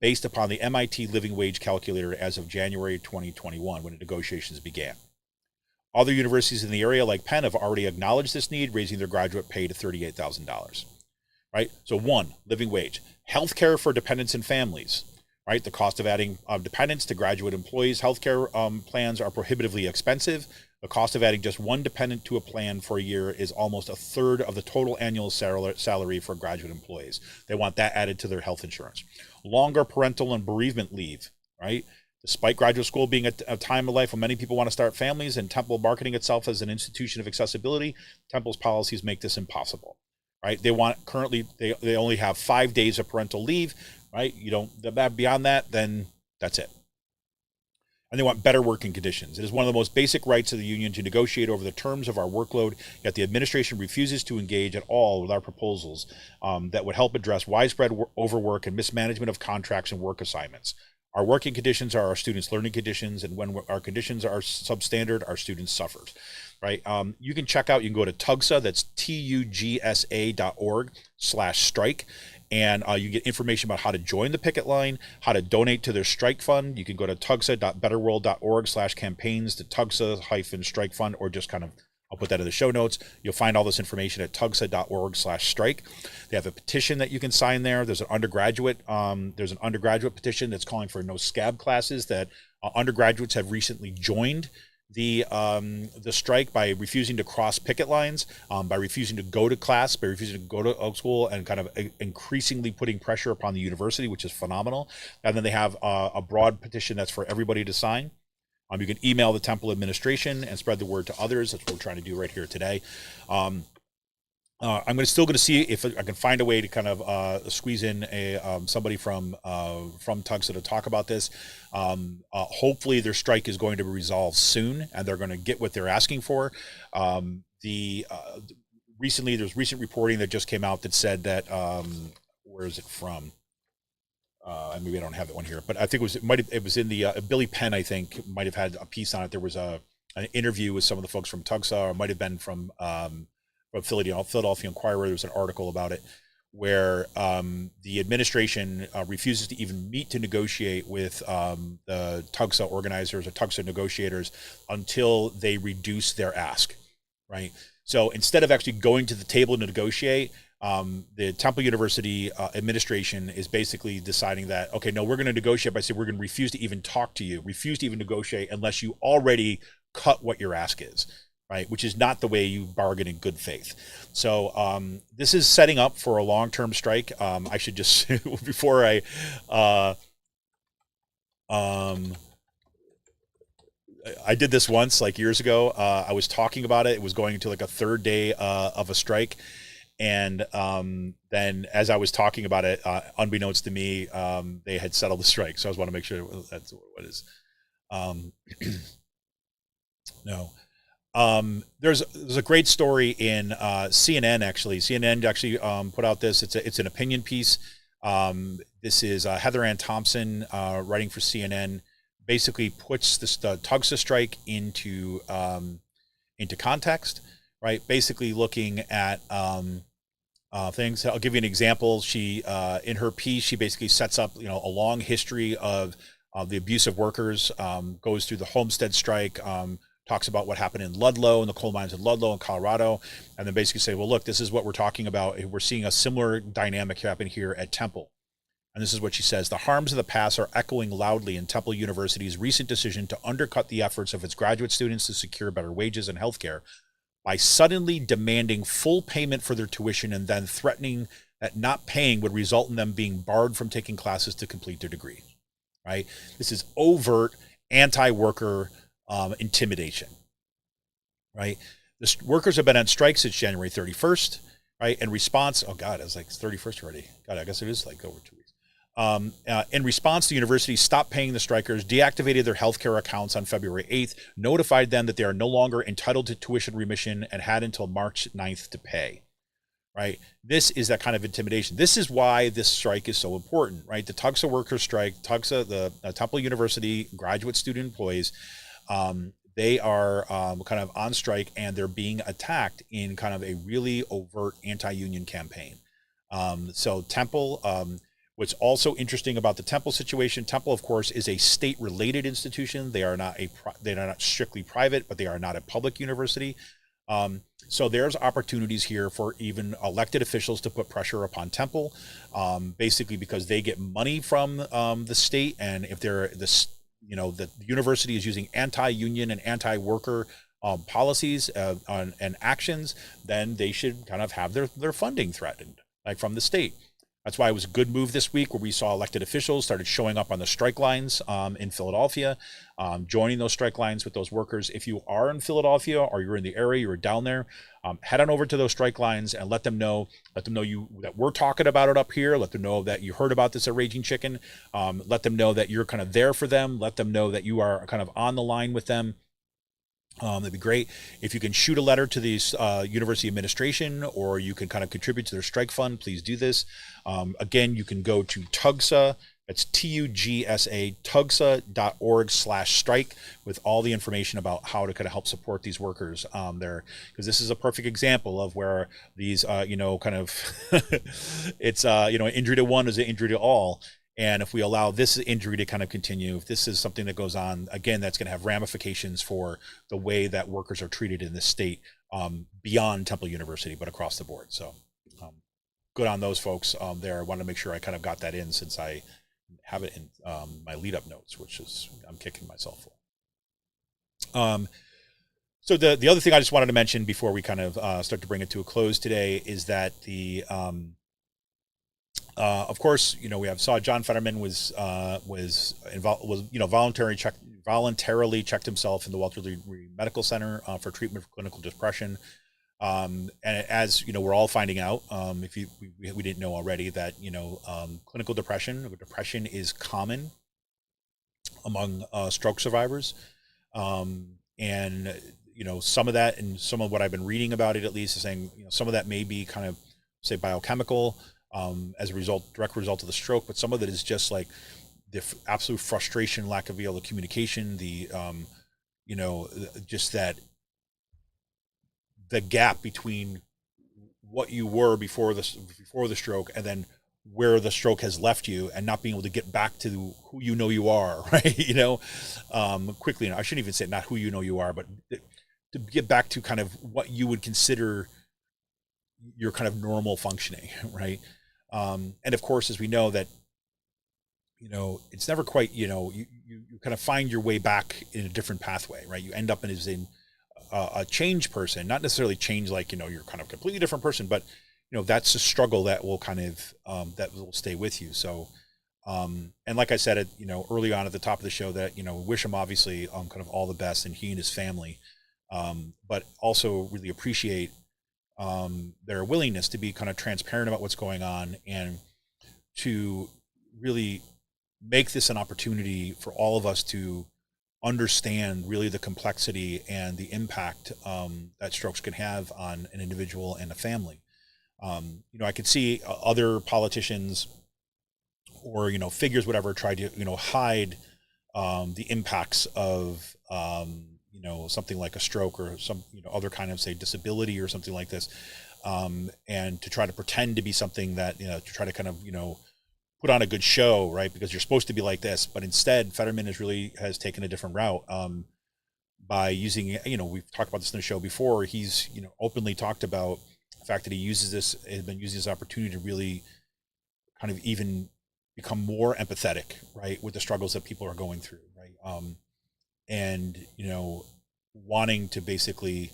based upon the MIT living wage calculator as of January 2021 when the negotiations began. Other universities in the area like Penn have already acknowledged this need, raising their graduate pay to $38,000. Right? So one, living wage. Healthcare for dependents and families, right? The cost of adding dependents to graduate employees' healthcare plans are prohibitively expensive. The cost of adding just one dependent to a plan for a year is almost a third of the total annual salary for graduate employees. They want that added to their health insurance. Longer parental and bereavement leave, right? Despite graduate school being a time of life when many people want to start families and Temple marketing itself as an institution of accessibility, Temple's policies make this impossible. Right? They only have 5 days of parental leave, right? Beyond that, then that's it. And they want better working conditions. It is one of the most basic rights of the union to negotiate over the terms of our workload, yet the administration refuses to engage at all with our proposals that would help address widespread overwork and mismanagement of contracts and work assignments. Our working conditions are our students' learning conditions, and when our conditions are substandard, our students suffer. Right? You can go to TUGSA, that's TUGSA.org/strike, and you get information about how to join the picket line, how to donate to their strike fund. You can go to tugsa.betterworld.org/campaigns to TUGSA-strike fund, or just I'll put that in the show notes. You'll find all this information at tugsa.org/strike. They have a petition that you can sign there. There's an undergraduate petition that's calling for no scab classes, that undergraduates have recently joined the strike by refusing to cross picket lines, by refusing to go to class, by refusing to go to school, and kind of increasingly putting pressure upon the university, which is phenomenal. And then they have a broad petition that's for everybody to sign. You can email the Temple administration and spread the word to others. That's what we're trying to do right here today. I'm still going to see if I can find a way to kind of squeeze in somebody from TUGSA to talk about this. Hopefully their strike is going to be resolved soon, and they're going to get what they're asking for. Recently, there's recent reporting that just came out that said that, where is it from? Maybe I don't have that one here, but I think it was in the Billy Penn, I think, might have had a piece on it. There was an interview with some of the folks from TUGSA, or it might have been from Philadelphia Inquirer. There was an article about it where the administration refuses to even meet to negotiate with the TUGSA organizers or TUGSA negotiators until they reduce their ask, right? So instead of actually going to the table to negotiate, the Temple University administration is basically deciding that, okay, no, we're going to negotiate by saying we're going to refuse to even talk to you, refuse to even negotiate unless you already cut what your ask is, right? Which is not the way you bargain in good faith. So this is setting up for a long-term strike. I should just, before I did this once, like years ago. I was talking about it. It was going into like a third day of a strike. And then as I was talking about it, unbeknownst to me, they had settled the strike. So I just want to make sure that's what it is. No. There's a great story in CNN, actually. CNN actually put out this. It's an opinion piece. This is Heather Ann Thompson writing for CNN, basically puts the TUGSA strike into context, right? Basically looking at things. I'll give you an example. She in her piece, she basically sets up a long history of the abuse of workers, goes through the Homestead strike, talks about what happened in Ludlow, in the coal mines in Ludlow in Colorado, and then basically say, well, look, this is what we're talking about. We're seeing a similar dynamic happen here at Temple. And this is what she says: the harms of the past are echoing loudly in Temple University's recent decision to undercut the efforts of its graduate students to secure better wages and health care by suddenly demanding full payment for their tuition and then threatening that not paying would result in them being barred from taking classes to complete their degree, right? This is overt anti-worker intimidation, right? The workers have been on strike since January 31st, right? In response, oh God, it's like 31st already. God, I guess it is like over 2 weeks. In response, the university stopped paying the strikers, deactivated their healthcare accounts on February 8th, notified them that they are no longer entitled to tuition remission, and had until March 9th to pay, right? This is that kind of intimidation. This is why this strike is so important, right? The Tucson workers strike, Tucson, the Temple University graduate student employees, they are kind of on strike, and they're being attacked in kind of a really overt anti-union campaign. So Temple, what's also interesting about the Temple situation, Temple, of course, is a state-related institution. They are not strictly private, but they are not a public university. So there's opportunities here for even elected officials to put pressure upon Temple, basically because they get money from the state, and if they're the university is using anti-union and anti-worker policies and actions, then they should kind of have their funding threatened, like from the state. That's why it was a good move this week, where we saw elected officials started showing up on the strike lines in Philadelphia, joining those strike lines with those workers. If you are in Philadelphia or you're in the area, you're down there, head on over to those strike lines and let them know that we're talking about it up here. Let them know that you heard about this at Raging Chicken. Let them know that you're kind of there for them. Let them know that you are kind of on the line with them. That'd be great. If you can shoot a letter to the university administration, or you can kind of contribute to their strike fund, please do this. Again, you can go to TUGSA, that's TUGSA, TUGSA.org/strike, with all the information about how to kind of help support these workers there, because this is a perfect example of where these, kind of, it's, injury to one is an injury to all. And if we allow this injury to kind of continue, if this is something that goes on, again, that's going to have ramifications for the way that workers are treated in this state, beyond Temple University, but across the board. So good on those folks there. I wanted to make sure I kind of got that in, since I have it in my lead-up notes, which is, I'm kicking myself for. So the other thing I just wanted to mention before we kind of start to bring it to a close today is that the of course, we saw John Fetterman was voluntarily checked himself in the Walter Reed Medical Center for treatment for clinical depression. And as we're all finding out, if we didn't know already, that clinical depression is common among stroke survivors, and some of that, and some of what I've been reading about it, at least, is saying some of that may be kind of, say, biochemical, as a direct result of the stroke, but some of it is just like the absolute frustration, lack of able to communication, the just that the gap between what you were before the stroke and then where the stroke has left you, and not being able to get back to who you are, right? Quickly. I shouldn't even say not who you are, but to get back to kind of what you would consider your kind of normal functioning, right? And of course, as we know that, it's never quite, you kind of find your way back in a different pathway, right? You end up in a change person, not necessarily change like, you're kind of a completely different person, but, that's a struggle that will kind of, that will stay with you. So, and like I said, early on at the top of the show, that, wish him obviously kind of all the best, and he and his family, but also really appreciate their willingness to be kind of transparent about what's going on, and to really make this an opportunity for all of us to understand really the complexity and the impact that strokes can have on an individual and a family. I could see other politicians or figures, whatever, try to hide the impacts of something like a stroke, or some other kind of, say, disability or something like this, and to try to pretend to be something that to try to kind of put on a good show, right? Because you're supposed to be like this, but instead Fetterman has taken a different route by using, we've talked about this in the show before. He's openly talked about the fact that has been using this opportunity to really kind of even become more empathetic, right, with the struggles that people are going through, right? And wanting to basically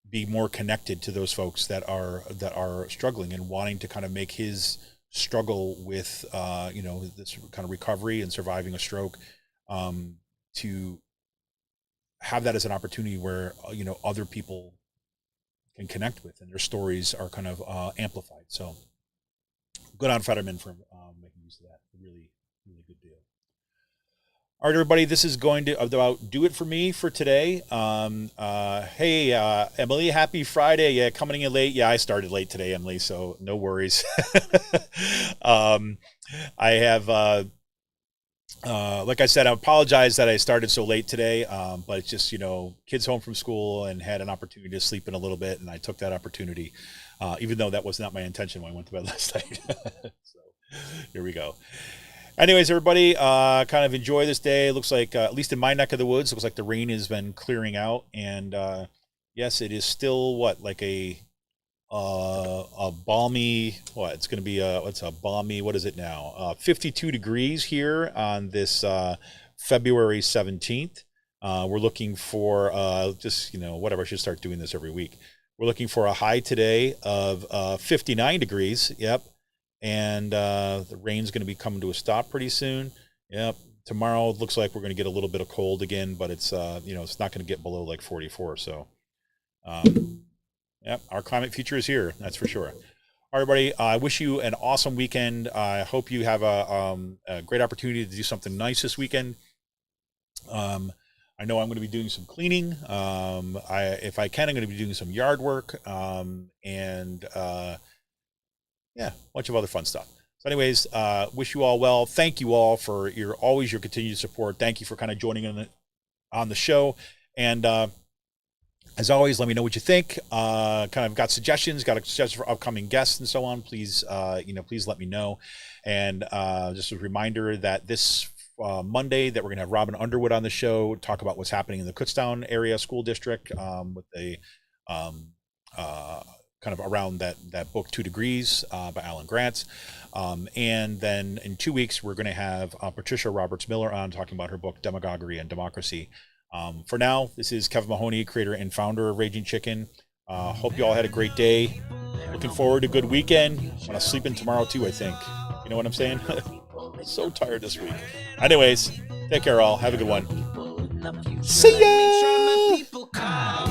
be more connected to those folks that are struggling and wanting to kind of make his struggle with this kind of recovery and surviving a stroke, to have that as an opportunity where other people can connect with, and their stories are kind of amplified. So good on Fetterman for making use of that. Really, really good deal. All right, everybody, this is going to about do it for me for today. Hey, Emily, happy Friday. Yeah, coming in late. Yeah, I started late today, Emily, so no worries. I have, like I said, I apologize that I started so late today, but it's just, kids home from school and had an opportunity to sleep in a little bit, and I took that opportunity, even though that was not my intention when I went to bed last night. So here we go. Anyways, everybody, kind of enjoy this day. It looks like, at least in my neck of the woods, looks like the rain has been clearing out. And yes, it is still like a balmy, it's going to be what's a balmy, what is it now? 52 degrees here on this February 17th. We're looking for whatever, I should start doing this every week. We're looking for a high today of 59 degrees. Yep. And the rain's going to be coming to a stop pretty soon. Yep. Tomorrow it looks like we're going to get a little bit of cold again, but it's it's not going to get below like 44. So, yep, our climate future is here. That's for sure. All right, everybody. I wish you an awesome weekend. I hope you have a great opportunity to do something nice this weekend. I know I'm going to be doing some cleaning. If I can, I'm going to be doing some yard work. Yeah, a bunch of other fun stuff. So anyways, wish you all well. Thank you all for your continued support. Thank you for kind of joining on the show. And as always, let me know what you think. Kind of got suggestions for upcoming guests and so on. Please, please let me know. And just a reminder that this Monday that we're going to have Robin Underwood on the show, talk about what's happening in the Kutztown area school district with the kind of around that book 2 Degrees by Alan Grant. And then in 2 weeks, we're going to have Patricia Roberts-Miller on talking about her book, Demagoguery and Democracy. For now, this is Kevin Mahoney, creator and founder of Raging Chicken. Hope you all had a great day. Looking forward to a good weekend. I'm going to sleep in tomorrow too, I think. You know what I'm saying? So tired this week. Anyways, take care all. Have a good one. See ya!